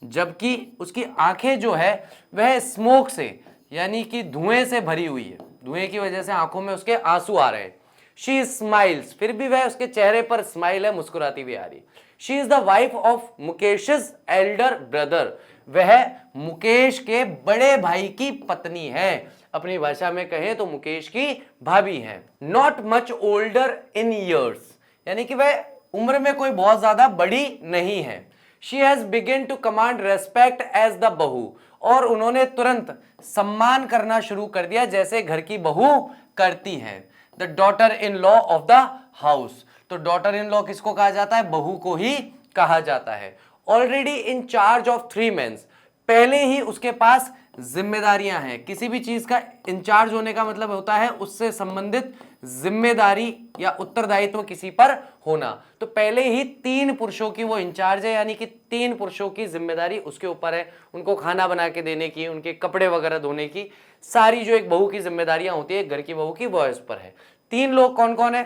जबकि उसकी आंखें जो है वह स्मोक से, यानी कि धुएं से भरी हुई है, धुएं की वजह से आंखों में उसके आंसू आ रहे हैं। शी स्माइल्स, फिर भी वह, उसके चेहरे पर स्माइल है, मुस्कुराती हुई आ रही। She is the wife of Mukesh's elder brother, वह मुकेश के बड़े भाई की पत्नी है, अपनी भाषा में कहें तो मुकेश की भाभी है। Not much older in years, यानी कि वह उम्र में कोई बहुत ज्यादा बड़ी नहीं है। She has begin to command respect as the bahu, और उन्होंने तुरंत सम्मान करना शुरू कर दिया जैसे घर की बहू करती है। The daughter in law of the house, तो डॉटर इन लॉ किसको कहा जाता है, बहू को ही कहा जाता है। Already in charge of 3 men's, पहले ही उसके पास जिम्मेदारियां हैं। किसी भी चीज का इंचार्ज होने का मतलब होता है उससे संबंधित जिम्मेदारी या उत्तरदायित्व किसी पर होना। तो पहले ही 3 पुरुषों की वो इंचार्ज है, यानी कि 3 पुरुषों की जिम्मेदारी उसके ऊपर है, उनको खाना बना के देने की, उनके कपड़े वगैरह धोने की, सारी जो एक बहू की जिम्मेदारियां होती है घर की बहू की, वो इस पर है। 3 लोग कौन कौन है,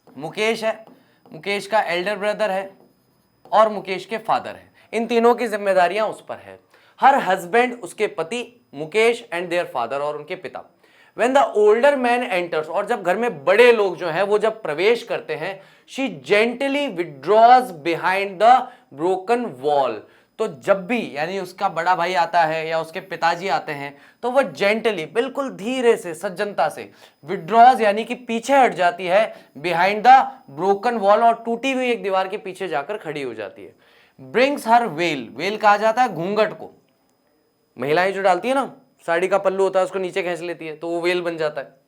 मुकेश है, मुकेश का एल्डर ब्रदर है, और मुकेश के फादर है। इन तीनों की जिम्मेदारियां उस पर है। हर हस्बैंड, उसके पति, मुकेश एंड देयर फादर, और उनके पिता। When the older man enters, और जब घर में बड़े लोग जो हैं वो जब प्रवेश करते हैं, she gently withdraws behind the broken wall, तो जब भी यानी उसका बड़ा भाई आता है या उसके पिताजी आते हैं तो वह जेंटली, बिल्कुल धीरे से, सज्जनता से, विड्रॉज यानी कि पीछे हट जाती है, बिहाइंड द ब्रोकन वॉल, और टूटी हुई एक दीवार के पीछे जाकर खड़ी हो जाती है। ब्रिंग्स हर वेल, वेल कहा जाता है घूंघट को, महिलाएं जो डालती है ना, साड़ी का पल्लू होता है उसको नीचे खींच लेती है तो वो वेल बन जाता है।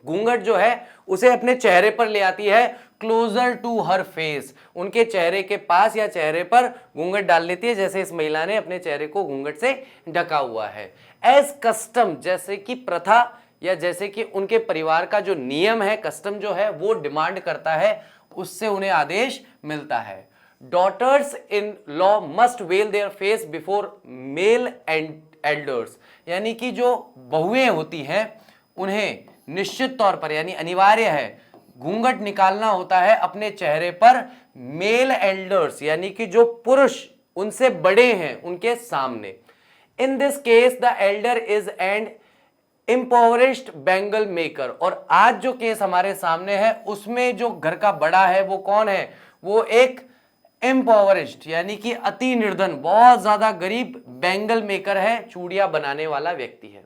घूंघट जो है उसे अपने चेहरे पर ले आती है, क्लोजर टू हर फेस, उनके चेहरे के पास या चेहरे पर घूंघट डाल लेती है, जैसे इस महिला ने अपने चेहरे को घूंघट से ढका हुआ है। एज कस्टम, जैसे कि प्रथा या जैसे कि उनके परिवार का जो नियम है, कस्टम जो है वो डिमांड करता है, उससे उन्हें आदेश मिलता है। Daughters in law must veil their face before male and elders, यानी कि जो बहुएं होती हैं उन्हें निश्चित तौर पर यानी अनिवार्य है घूंघट निकालना होता है अपने चेहरे पर मेल एल्डर्स, यानी कि जो पुरुष उनसे बड़े हैं उनके सामने। In this case the elder is and impoverished bangle maker. और आज जो केस हमारे सामने है उसमें जो घर का बड़ा है वो कौन है? वो एक इम्पोवरिश्ड यानी कि अति निर्धन, बहुत ज्यादा गरीब बैंगल मेकर है, चूड़ियां बनाने वाला व्यक्ति है।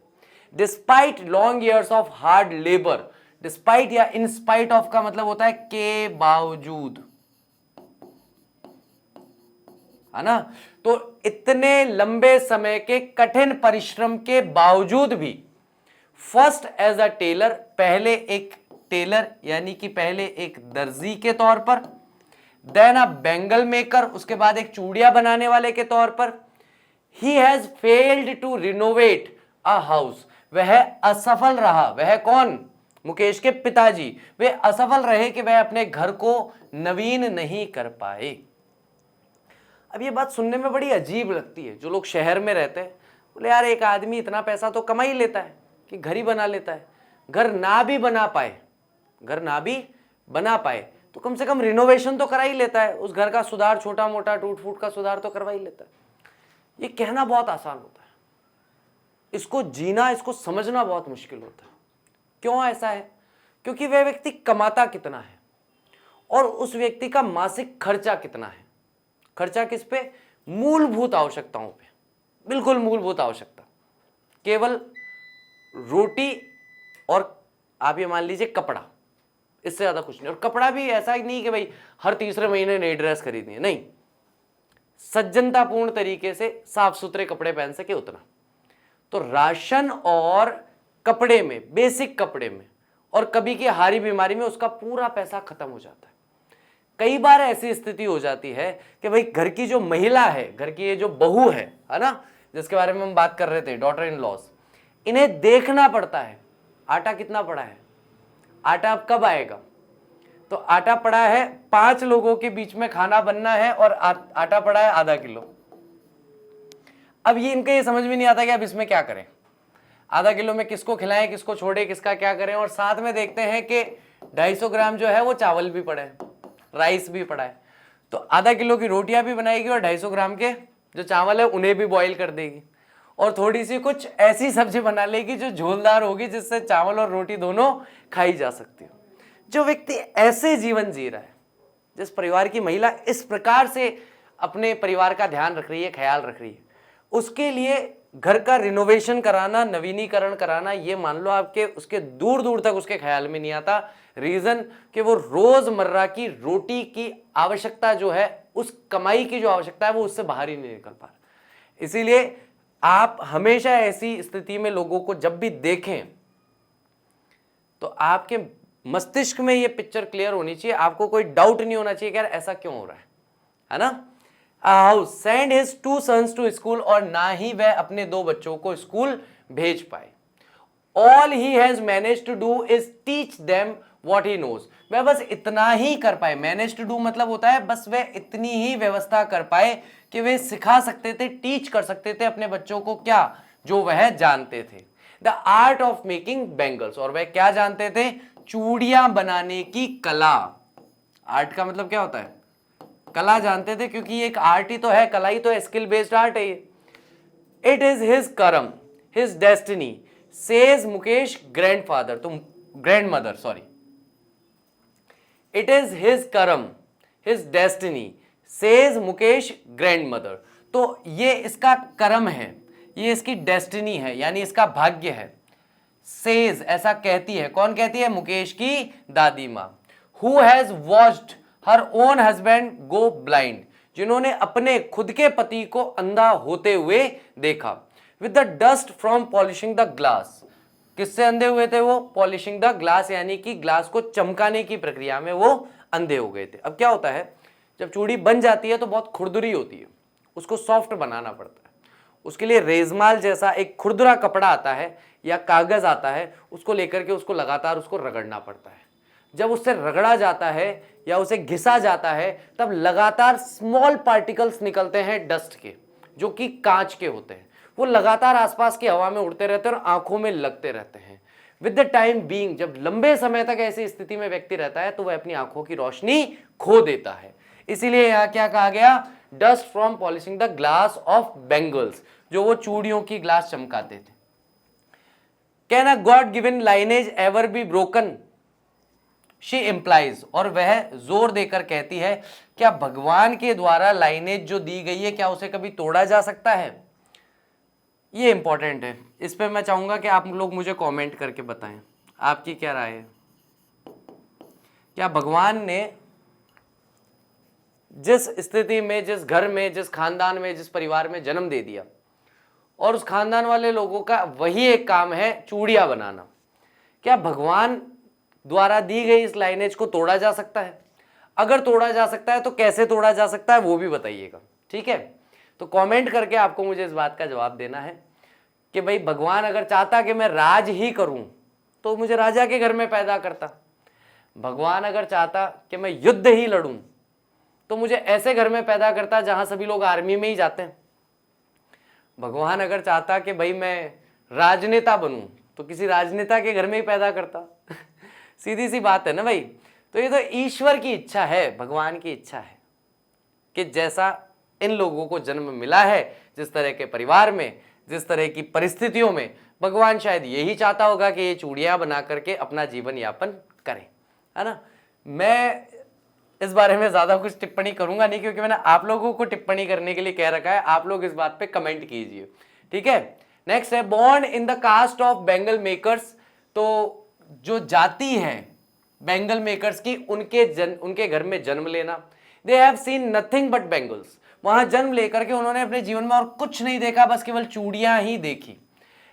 Despite long years of hard labour, despite या इन स्पाइट ऑफ का मतलब होता है के बावजूद, है ना। तो इतने लंबे समय के कठिन परिश्रम के बावजूद भी फर्स्ट एज अ टेलर, पहले एक टेलर यानी कि पहले एक दर्जी के तौर पर, देन अ बैंगल मेकर, उसके बाद एक चूड़ियां बनाने वाले के तौर पर, he has failed to renovate a house, वह असफल रहा। वह कौन? मुकेश के पिताजी। वे असफल रहे कि वह अपने घर को नवीन नहीं कर पाए। अब ये बात सुनने में बड़ी अजीब लगती है। जो लोग शहर में रहते हैं बोले यार एक आदमी इतना पैसा तो कमा ही लेता है कि घर ही बना लेता है। घर ना भी बना पाए, घर ना भी बना पाए तो कम से कम रिनोवेशन तो करा ही लेता है, उस घर का सुधार, छोटा मोटा टूट फूट का सुधार तो करवा ही लेता है। ये कहना बहुत आसान होता है, इसको जीना, इसको समझना बहुत मुश्किल होता है। क्यों ऐसा है? क्योंकि वह व्यक्ति कमाता कितना है और उस व्यक्ति का मासिक खर्चा कितना है। खर्चा किस पे? मूलभूत आवश्यकताओं पे, बिल्कुल मूलभूत आवश्यकता, केवल रोटी और आप ये मान लीजिए कपड़ा, इससे ज्यादा कुछ नहीं। और कपड़ा भी ऐसा ही नहीं कि भाई हर तीसरे महीने नई ड्रेस खरीदनी है, नहीं, सज्जनतापूर्ण तरीके से साफ सुथरे कपड़े पहन सके उतना। तो राशन और कपड़े में, बेसिक कपड़े में और कभी की हारी बीमारी में उसका पूरा पैसा खत्म हो जाता है। कई बार ऐसी स्थिति हो जाती है कि भाई घर की जो महिला है, घर की ये जो बहू है ना, जिसके बारे में हम बात कर रहे थे, डॉटर इन लॉज, इन्हें देखना पड़ता है आटा कितना पड़ा है, आटा अब कब आएगा। तो आटा पड़ा है 5 लोगों के बीच में खाना बनना है और आटा पड़ा है आधा किलो। अब ये इनका ये समझ में नहीं आता कि अब इसमें क्या करें, आधा किलो में किसको खिलाएं, किसको छोड़े, किसका क्या करें। और साथ में देखते हैं कि 250 ग्राम जो है वो चावल भी पड़ा है, राइस भी पड़ा है। तो आधा किलो की रोटियां भी बनाएगी और 250 ग्राम के जो चावल है उन्हें भी बॉईल कर देगी और थोड़ी सी कुछ ऐसी सब्जी बना लेगी जो झोलदार होगी, जिससे चावल और रोटी दोनों खाई जा सकती हो। जो व्यक्ति ऐसे जीवन जी रहा है, जिस परिवार की महिला इस प्रकार से अपने परिवार का ध्यान रख रही है, ख्याल रख रही है, उसके लिए घर का रिनोवेशन कराना, नवीनीकरण कराना, ये मान लो आपके उसके दूर दूर तक उसके ख्याल में नहीं आता। रीजन कि वो रोजमर्रा की रोटी की आवश्यकता जो है, उस कमाई की जो आवश्यकता है, वो उससे बाहर ही नहीं निकल पा रहा। इसीलिए आप हमेशा ऐसी स्थिति में लोगों को जब भी देखें तो आपके मस्तिष्क में ये पिक्चर क्लियर होनी चाहिए, आपको कोई डाउट नहीं होना चाहिए कि यार ऐसा क्यों हो रहा है ना। House send his 2 sons to school, और ना ही वह अपने 2 बच्चों को स्कूल भेज पाए। All he has manage to do is teach them what he knows, वह बस इतना ही कर पाए। मैनेज टू डू मतलब होता है बस वह इतनी ही व्यवस्था कर पाए कि वे सिखा सकते थे, टीच कर सकते थे अपने बच्चों को क्या, जो वह जानते थे, the art of making bangles. और वह क्या जानते थे? चूड़ियां बनाने की कला। आर्ट का मतलब क्या होता है? कला जानते थे, क्योंकि ये एक आर्ट ही तो है, कला ही तो है, स्किल बेस्ड आर्ट है ये। It is his karma, his destiny, says Mukesh grandfather, तो grandmother, sorry. It is his karma, his destiny, says Mukesh grandmother. तो ये इसका कर्म है, ये इसकी डेस्टिनी है, यानी इसका भाग्य है। सेज ऐसा कहती है, कौन कहती है? मुकेश की दादी माँ। Who has watched her own husband go blind, जिन्होंने अपने खुद के पति को अंधा होते हुए देखा। With the dust from polishing the glass, किससे अंधे हुए थे वो? पॉलिशिंग द ग्लास, यानी कि ग्लास को चमकाने की प्रक्रिया में वो अंधे हो गए थे। अब क्या होता है, जब चूड़ी बन जाती है तो बहुत खुरदुरी होती है, उसको सॉफ्ट बनाना पड़ता है। उसके लिए रेजमाल जैसा एक खुरदुरा कपड़ा आता है या कागज आता है, उसको लेकर के उसको लगातार उसको रगड़ना पड़ता है। जब उससे रगड़ा जाता है या उसे घिसा जाता है, तब लगातार स्मॉल पार्टिकल्स निकलते हैं डस्ट के, जो कि कांच के होते हैं। वो लगातार आसपास की हवा में उड़ते रहते हैं और आंखों में लगते रहते हैं। विद द टाइम बीइंग, जब लंबे समय तक ऐसी स्थिति में व्यक्ति रहता है तो वह अपनी आंखों की रोशनी खो देता है। इसीलिए यहां क्या कहा गया? Dust from polishing the glass of bangles, जो वो चूड़ियों की ग्लास चमकाते थे। Can a God given lineage ever be broken, she implies, और वह जोर देकर कहती है क्या भगवान के द्वारा लाइनेज जो दी गई है क्या उसे कभी तोड़ा जा सकता है। ये इंपॉर्टेंट है, इस पे मैं चाहूंगा कि आप लोग मुझे कमेंट करके बताएं आपकी क्या राय है। क्या भगवान ने जिस स्थिति में, जिस घर में, जिस खानदान में, जिस परिवार में जन्म दे दिया और उस खानदान वाले लोगों का वही एक काम है चूड़ियां बनाना, क्या भगवान द्वारा दी गई इस लाइनेज को तोड़ा जा सकता है? अगर तोड़ा जा सकता है तो कैसे तोड़ा जा सकता है वो भी बताइएगा, ठीक है। तो कमेंट करके आपको मुझे इस बात का जवाब देना है कि भाई भगवान अगर चाहता कि मैं राज ही करूं तो मुझे राजा के घर में पैदा करता, भगवान अगर चाहता कि मैं युद्ध ही लड़ूं तो मुझे ऐसे घर में पैदा करता जहां सभी लोग आर्मी में ही जाते हैं, भगवान अगर चाहता कि भाई मैं राजनेता बनूं तो किसी राजनेता के घर में ही पैदा करता सीधी सी बात है ना भाई। तो ये तो ईश्वर की इच्छा है, भगवान की इच्छा है कि जैसा इन लोगों को जन्म मिला है, जिस तरह के परिवार में, जिस तरह की परिस्थितियों में, भगवान शायद यही चाहता होगा कि ये चूड़ियां बना करके अपना जीवन यापन करें, है ना। मैं इस बारे में ज्यादा कुछ टिप्पणी करूंगा नहीं क्योंकि मैंने आप लोगों को टिप्पणी करने के लिए कह रखा है, आप लोग इस बात पे कमेंट कीजिए, ठीक है। नेक्स्ट है born in the caste of bangle makers. तो जो जाति है बैंगल मेकर्स की, उनके घर में जन्म लेना। They have seen nothing but bangles, वहां जन्म लेकर के उन्होंने अपने जीवन में और कुछ नहीं देखा, बस केवल चूड़ियां ही देखी।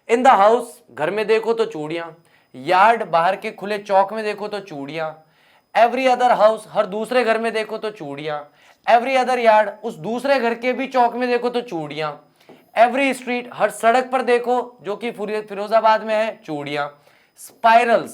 इन द हाउस, घर में देखो तो चूड़ियां, यार्ड, बाहर के खुले चौक में देखो तो चूड़ियां, एवरी अदर हाउस, हर दूसरे घर में देखो तो चूड़ियां, एवरी अदर यार्ड, उस दूसरे घर के भी चौक में देखो तो चूड़ियां, एवरी स्ट्रीट, हर सड़क पर देखो जो कि फिरोजाबाद में है, चूड़ियां, स्पाइरल्स,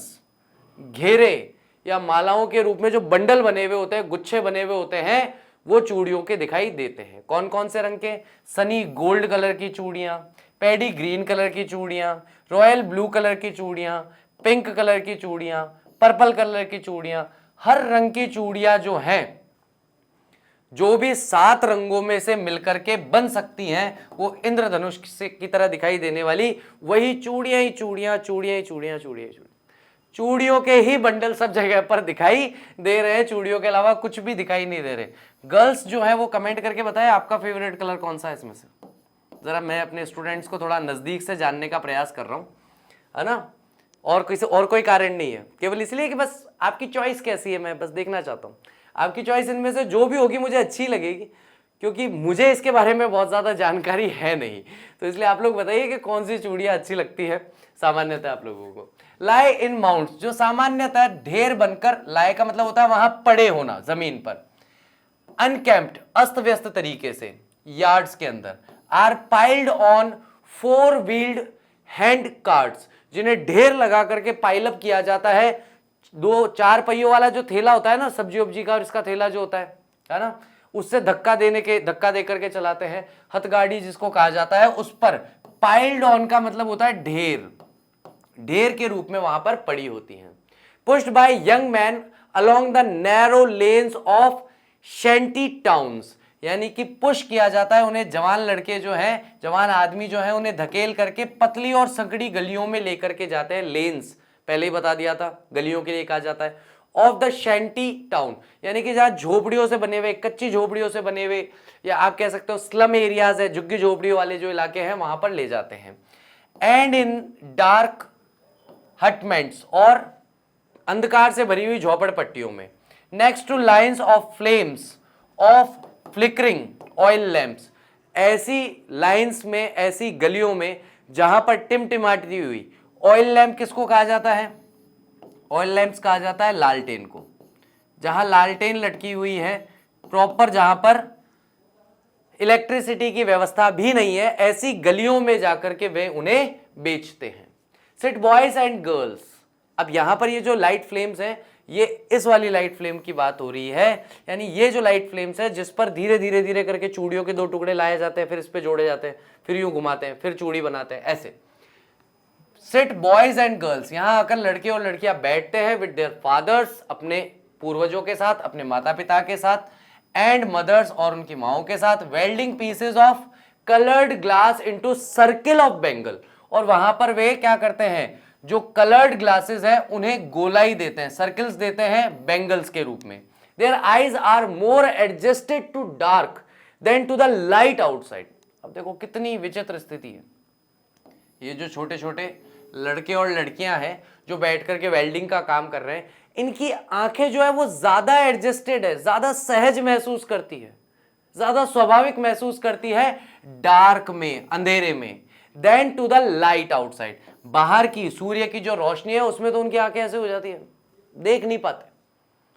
घेरे या मालाओं के रूप में जो बंडल बने हुए होते हैं, गुच्छे बने हुए होते हैं, वो चूड़ियों के दिखाई देते हैं। कौन कौन से रंग के? सनी गोल्ड कलर की चूड़ियां, पैडी ग्रीन कलर की चूड़ियां, रॉयल ब्लू कलर की चूड़ियां, पिंक कलर की चूड़ियां, पर्पल कलर की चूड़ियां, हर रंग की चूड़ियां जो हैं, जो भी 7 रंगों में से मिलकर के बन सकती हैं, वो इंद्रधनुष से की तरह दिखाई देने वाली वही चूड़ियां ही चूड़ियां, चूड़ियां ही चूड़ियां, चूड़ियां ही चूड़ियां, चूड़ियों के ही बंडल सब जगह पर दिखाई दे रहे हैं, चूड़ियों के अलावा कुछ भी दिखाई नहीं दे रहे। गर्ल्स जो है वो कमेंट करके बताएं आपका फेवरेट कलर कौन सा है इसमें से। जरा मैं अपने स्टूडेंट्स को थोड़ा नजदीक से जानने का प्रयास कर रहा हूं, है ना, और कोई कारण नहीं है, केवल इसलिए कि बस आपकी चॉइस कैसी है, मैं बस देखना चाहता हूं। आपकी चॉइस इनमें से जो भी होगी मुझे अच्छी लगेगी, क्योंकि मुझे इसके बारे में बहुत ज्यादा जानकारी है नहीं, तो इसलिए आप लोग बताइए कि कौन सी चूड़ियां अच्छी लगती है सामान्यतः आप लोगों को। लाई इन माउंट्स, जो सामान्यतः ढेर बनकर, लाई का मतलब होता है वहां पड़े होना जमीन पर, अनकैम्प्ड, अस्त व्यस्त तरीके से, यार्ड्स के अंदर, are piled on 4 wheeled hand carts, जिन्हें ढेर लगा करके पाइलअप किया जाता है। 2-4 पहियों वाला जो थैला होता है ना, सब्जी वब्जी का, और इसका थैला जो होता है ना, उससे धक्का दे करके चलाते हैं, हथगाड़ी जिसको कहा जाता है, उस पर पाइल्ड ऑन का मतलब होता है ढेर के रूप में वहां पर पड़ी होती हैं। Pushed by young man along the narrow lanes of shanty towns, यानी कि पुश किया जाता है उन्हें, जवान लड़के जो हैं, जवान आदमी जो हैं, उन्हें धकेल करके पतली और संकड़ी गलियों में लेकर के जाते हैं। लेन्स पहले ही बता दिया था, गलियों के लिए कहा जाता है। ऑफ द शैंटी टाउन, यानी कि जहां झोपड़ियों से बने हुए, कच्ची झोपड़ियों से बने हुए, या आप कह सकते हो स्लम एरियाज है, झुग्गी झोपड़ियों वाले जो इलाके हैं, वहां पर ले जाते हैं। एंड इन डार्क हटमेंट्स, और अंधकार से भरी हुई झोपड़पट्टियों में। Next two lines of flames of flickering oil lamps, ऐसी लाइन्स में, ऐसी गलियों में जहां पर टिमटिमाती हुई ऑयल लैंप, किसको कहा जाता है? ऑयल लैंप्स कहा जाता है लालटेन को। जहां लालटेन लटकी हुई है प्रॉपर, जहां पर इलेक्ट्रिसिटी की व्यवस्था भी नहीं है, ऐसी गलियों में जाकर के वे उन्हें बेचते हैं। सिट बॉयज एंड गर्ल्स, अब यहां पर ये जो लाइट फ्लेम्स हैं, ये इस वाली लाइट फ्लेम की बात हो रही है, यानी ये जो लाइट फ्लेम्स है जिस पर धीरे धीरे धीरे करके चूड़ियों के 2 टुकड़े लाए जाते हैं, फिर इस पे जोड़े जाते हैं, फिर यूं घुमाते हैं, फिर चूड़ी बनाते हैं, ऐसे। सिट बॉयज एंड गर्ल्स, यहां आकर लड़के और लड़कियां बैठते हैं विद देयर फादर्स, अपने पूर्वजों के साथ, अपने माता पिता के साथ, एंड मदर्स, और उनकी माओं के साथ, welding pieces of coloured glass into circle of bangle, और वहां पर वे क्या करते हैं? जो कलर्ड ग्लासेस है उन्हें गोलाई देते हैं, सर्कल्स देते हैं बैंगल्स के रूप में। Their eyes are more adjusted to dark than to the light outside. अब देखो कितनी विचित्र स्थिति है। ये जो छोटे छोटे लड़के और लड़कियां हैं जो बैठ करके वेल्डिंग का काम कर रहे हैं, इनकी आंखें जो है वो ज्यादा एडजस्टेड है, ज्यादा सहज महसूस करती है, ज्यादा स्वाभाविक महसूस करती है डार्क में, अंधेरे में, than to the light outside. बाहर की सूर्य की जो रोशनी है उसमें तो उनकी आंखें ऐसे हो जाती है, देख नहीं पाते,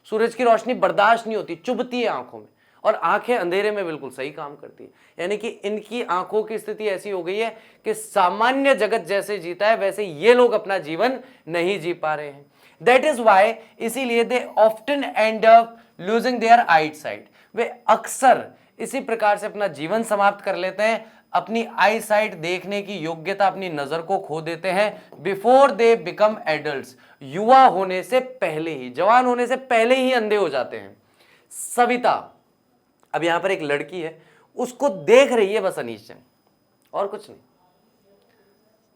सूरज की रोशनी बर्दाश्त नहीं होती, चुभती है आंखों में, और आंखें अंधेरे में बिल्कुल सही काम करती है। यानी कि इनकी आंखों की स्थिति ऐसी हो गई है कि सामान्य जगत जैसे जीता है वैसे ये लोग अपना जीवन नहीं जी पा रहे हैं। दैट इज वाई, इसीलिए they often end up losing their eyesight. वे अक्सर इसी प्रकार से अपना जीवन समाप्त कर लेते हैं, अपनी आई साइट देखने की योग्यता, अपनी नजर को खो देते हैं बिफोर दे बिकम एडल्ट्स। युवा होने से पहले ही, जवान होने से पहले ही अंधे हो जाते हैं। सविता, अब यहां पर एक लड़की है, उसको देख रही है बस अनीश जंग, और कुछ नहीं।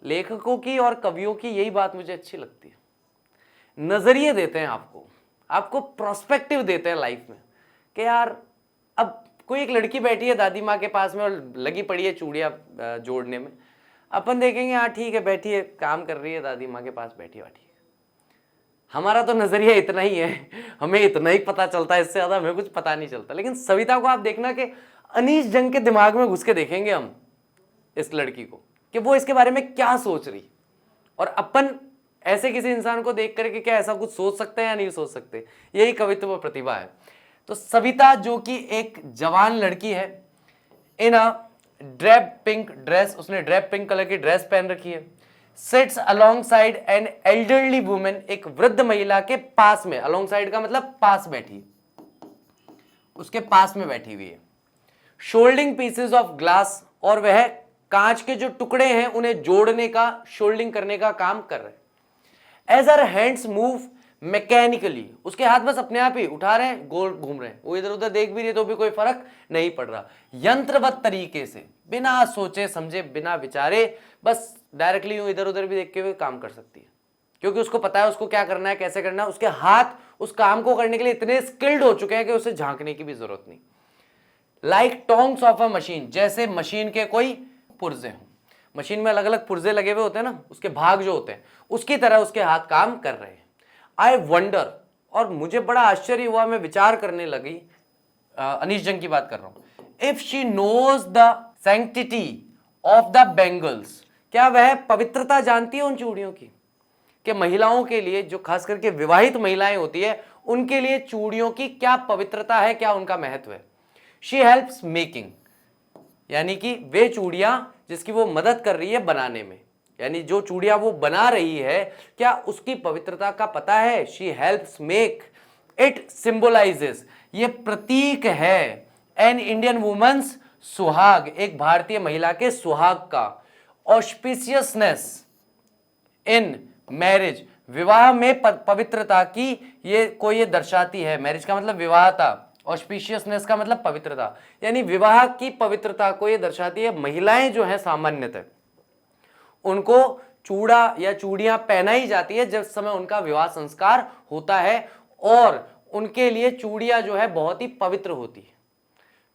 लेखकों की और कवियों की यही बात मुझे अच्छी लगती है, नजरिए देते हैं आपको प्रोस्पेक्टिव देते हैं लाइफ में कि यार अब कोई एक लड़की बैठी है दादी माँ के पास में और लगी पड़ी है चूड़ियाँ जोड़ने में, अपन देखेंगे हाँ ठीक है बैठी है, काम कर रही है, दादी माँ के पास बैठी है। हमारा तो नजरिया इतना ही है, हमें इतना ही पता चलता है, इससे ज्यादा हमें कुछ पता नहीं चलता। लेकिन सविता को आप देखना कि अनीश जंग के दिमाग में घुस के देखेंगे हम इस लड़की को कि वो इसके बारे में क्या सोच रही, और अपन ऐसे किसी इंसान को देख करके क्या ऐसा कुछ सोच सकते हैं या नहीं सोच सकते, यही कवित्व व प्रतिभा है। तो सविता जो कि एक जवान लड़की है, in a drape pink dress, उसने ड्रेप पिंक कलर की ड्रेस पहन रखी है, sits alongside an elderly women, एक वृद्ध महिला के पास में, अलोंगसाइड का मतलब पास बैठी, उसके पास में बैठी हुई है, शोल्डिंग पीसेस ऑफ ग्लास, और वह कांच के जो टुकड़े हैं उन्हें जोड़ने का, शोल्डिंग करने का काम कर रहे हैं। As her hands move mechanically, उसके हाथ बस अपने आप ही उठा रहे हैं, गोल घूम रहे हैं, वो इधर उधर देख भी रही तो भी कोई फर्क नहीं पड़ रहा। यंत्रवत तरीके से, बिना सोचे समझे, बिना विचारे, बस डायरेक्टली यूं इधर उधर भी देख के हुए काम कर सकती है, क्योंकि उसको पता है उसको क्या करना है, कैसे करना है। उसके हाथ उस काम को करने के लिए इतने स्किल्ड हो चुके हैं कि उसे झांकने की भी जरूरत नहीं। Like tongs of a machine, जैसे मशीन के कोई पुर्जे हों, मशीन में अलग अलग पुर्जे लगे हुए होते हैं ना, उसके भाग जो होते हैं, उसकी तरह उसके हाथ काम कर रहे हैं। आई वंडर, और मुझे बड़ा आश्चर्य हुआ, मैं विचार करने लगी, अनीश जंग की बात कर रहा हूं, if she knows the sanctity of the bangles, क्या वह पवित्रता जानती है उन चूड़ियों की, कि महिलाओं के लिए, जो खास करके विवाहित महिलाएं होती है, उनके लिए चूड़ियों की क्या पवित्रता है, क्या उनका महत्व है। शी हेल्प्स मेकिंग, यानी कि वे चूड़ियां जिसकी वो मदद कर रही है बनाने में, यानी जो चूड़ियां वो बना रही है, क्या उसकी पवित्रता का पता है। She helps make, it symbolizes, ये प्रतीक है, एन इंडियन वुमेन्स सुहाग, एक भारतीय महिला के सुहाग का, ऑस्पिशियसनेस इन मैरिज, विवाह में पवित्रता की ये दर्शाती है। मैरिज का मतलब विवाहता, ऑस्पिशियसनेस का मतलब पवित्रता, यानी विवाह की पवित्रता को ये दर्शाती है। महिलाएं जो है सामान्यतः उनको चूड़ा या चूड़ियां पहनाई जाती है जब समय उनका विवाह संस्कार होता है, और उनके लिए चूड़ियां जो है बहुत ही पवित्र होती है।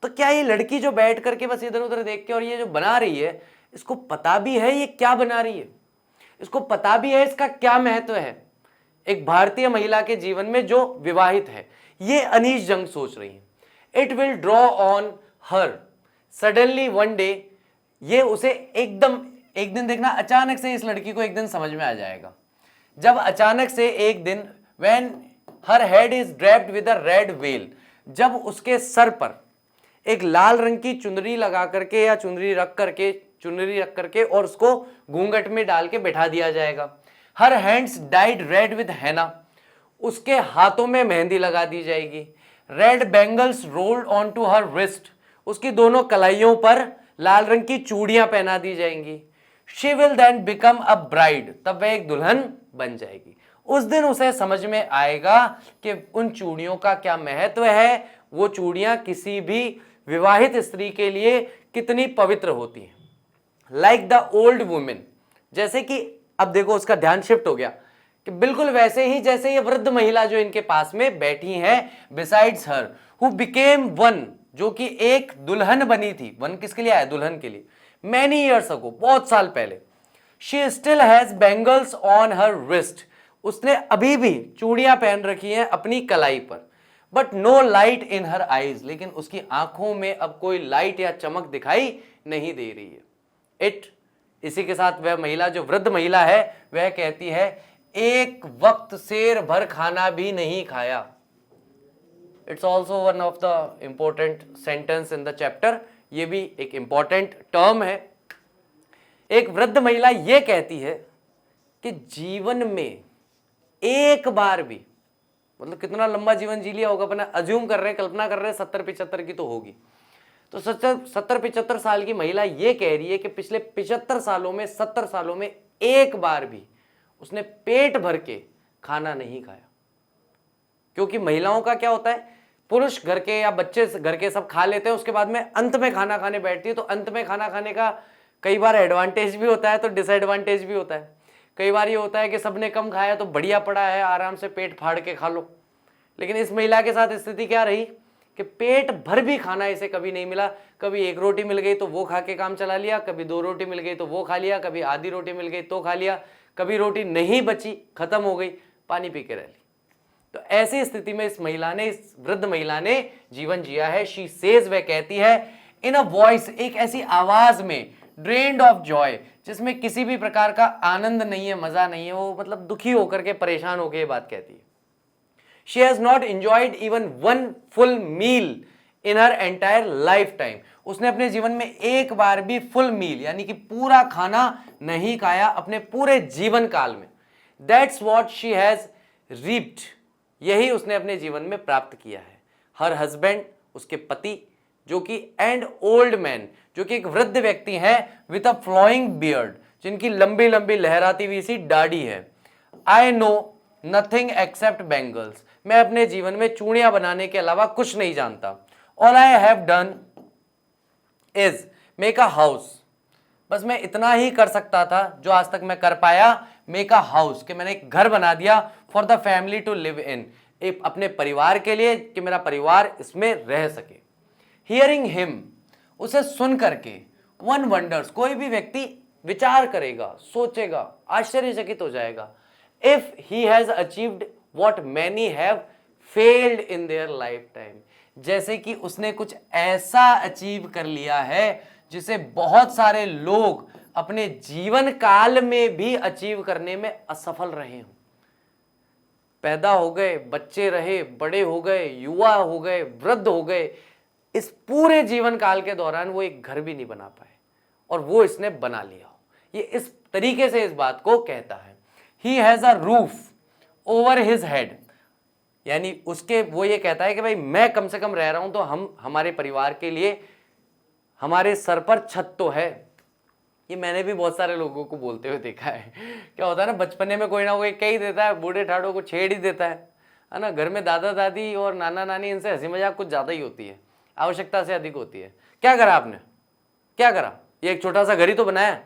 तो क्या ये लड़की जो बैठ करके बस इधर उधर देख के और ये जो बना रही है, इसको पता भी है ये क्या बना रही है, इसको पता भी है इसका क्या महत्व है एक भारतीय महिला के जीवन में जो विवाहित है। ये अनीश जंग सोच रही है। It will draw on her suddenly one day, ये उसे एकदम एक दिन देखना, अचानक से इस लड़की को एक दिन समझ में आ जाएगा, जब अचानक से एक दिन, when her head is draped with a red well, जब उसके सर पर एक लाल रंग की चुनरी लगा करके या चुनरी रख करके और उसको घूंघट में डाल के बैठा दिया जाएगा। Her hands dyed red with henna, उसके हाथों में मेहंदी लगा दी जाएगी। Red bangles rolled on to her wrist, उसकी दोनों कलाइयों पर लाल रंग की चूड़ियां पहना दी जाएंगी। She will then become a bride, तब वह एक दुल्हन बन जाएगी। उस दिन उसे समझ में आएगा कि उन चूड़ियों का क्या महत्व है, वो चूड़ियां किसी भी विवाहित स्त्री के लिए कितनी पवित्र होती हैं। लाइक द ओल्ड वुमेन, जैसे कि अब देखो उसका ध्यान शिफ्ट हो गया कि बिल्कुल वैसे ही जैसे ये वृद्ध महिला जो इनके पास में बैठी है, besides her who became one, जो कि एक दुल्हन बनी थी। वन किसके लिए आया? दुल्हन के लिए। मैनी ईयर्स अगो, बहुत साल पहले। She still has bangles on her wrist, उसने अभी भी चूड़ियां पहन रखी हैं अपनी कलाई पर। But no light in her eyes, लेकिन उसकी आंखों में अब कोई लाइट या चमक दिखाई नहीं दे रही है। इसी के साथ वह महिला, जो वृद्ध महिला है, वह कहती है एक वक्त शेर भर खाना भी नहीं खाया। It's also one of the important sentence in the chapter. ये भी एक इंपॉर्टेंट टर्म है। एक वृद्ध महिला यह कहती है कि जीवन में एक बार भी, मतलब कितना लंबा जीवन जी लिया होगा, अपना अज्यूम कर रहे हैं, कल्पना कर रहे हैं 70-75 की तो होगी। तो 70-75 साल की महिला ये कह रही है कि पिछले 75 सालों में, 70 सालों में एक बार भी उसने पेट भर के खाना नहीं खाया। क्योंकि महिलाओं का क्या होता है, पुरुष घर के या बच्चे घर के सब खा लेते हैं, उसके बाद में अंत में खाना खाने बैठती है। तो अंत में खाना खाने का कई बार एडवांटेज भी होता है तो डिसएडवांटेज भी होता है। कई बार ये होता है कि सबने कम खाया तो बढ़िया पड़ा है, आराम से पेट फाड़ के खा लो। लेकिन इस महिला के साथ स्थिति क्या रही कि पेट भर भी खाना इसे कभी नहीं मिला। कभी एक रोटी मिल गई तो वो खा के काम चला लिया, कभी 2 रोटी मिल गई तो वो खा लिया, कभी आधी रोटी मिल गई तो खा लिया, कभी रोटी नहीं बची, खत्म हो गई, पानी पी के रह ली। तो ऐसी स्थिति में इस महिला ने, इस वृद्ध महिला ने जीवन जिया है। शी सेज, वह कहती है इन अ वॉइस, एक ऐसी आवाज में, ड्रेन्ड ऑफ जॉय, जिसमें किसी भी प्रकार का आनंद नहीं है, मजा नहीं है। वो मतलब दुखी होकर के, परेशान होकर ये बात कहती है। She has not enjoyed even one full meal in her entire lifetime, उसने अपने जीवन में एक बार भी फुल मील यानी कि पूरा खाना नहीं खाया अपने पूरे जीवन काल में। दैट्स वॉट शी हैज रीप्ड, यही उसने अपने जीवन में प्राप्त किया है। हर हस्बैंड, उसके पति, जो कि एंड ओल्ड मैन, जो कि एक वृद्ध व्यक्ति है, विथ अ फ्लोइंग बियर्ड, जिनकी लंबी लंबी लहराती हुई सी दाढ़ी है। I know nothing accept bangles, मैं अपने जीवन में चूड़ियां बनाने के अलावा कुछ नहीं जानता। All I have done is make a house, बस मैं इतना ही कर सकता था जो आज तक मैं कर पाया। मेक अ हाउस, कि मैंने एक घर बना दिया, for the family to live in, एक अपने परिवार के लिए, कि मेरा परिवार इसमें रह सके। हियरिंग हिम, उसे सुन करके, वन वंडर्स, कोई भी व्यक्ति विचार करेगा, सोचेगा, आश्चर्यचकित हो जाएगा। If he has achieved what many have failed in their life time, जैसे कि उसने कुछ ऐसा अचीव कर लिया है जिसे बहुत सारे लोग अपने जीवन काल में भी अचीव करने में असफल रहे हों। पैदा हो गए, बच्चे रहे, बड़े हो गए, युवा हो गए, वृद्ध हो गए, इस पूरे जीवन काल के दौरान वो एक घर भी नहीं बना पाए, और वो इसने बना लिया हो। ये इस तरीके से इस बात को कहता है। He has a roof over his head, यानी उसके, वो ये कहता है कि भाई मैं कम से कम रह रहा हूं तो हम, हमारे परिवार के लिए हमारे सर पर छत तो है। ये मैंने भी बहुत सारे लोगों को बोलते हुए देखा है। क्या होता है ना, बचपने में कोई ना कोई कह ही देता है, बूढ़े ठाड़ों को छेड़ ही देता है ना। घर में दादा दादी और नाना नानी, इनसे हंसी मजाक कुछ ज़्यादा ही होती है, आवश्यकता से अधिक होती है। क्या करा आपने, क्या करा, ये एक छोटा सा घर ही तो बनाया,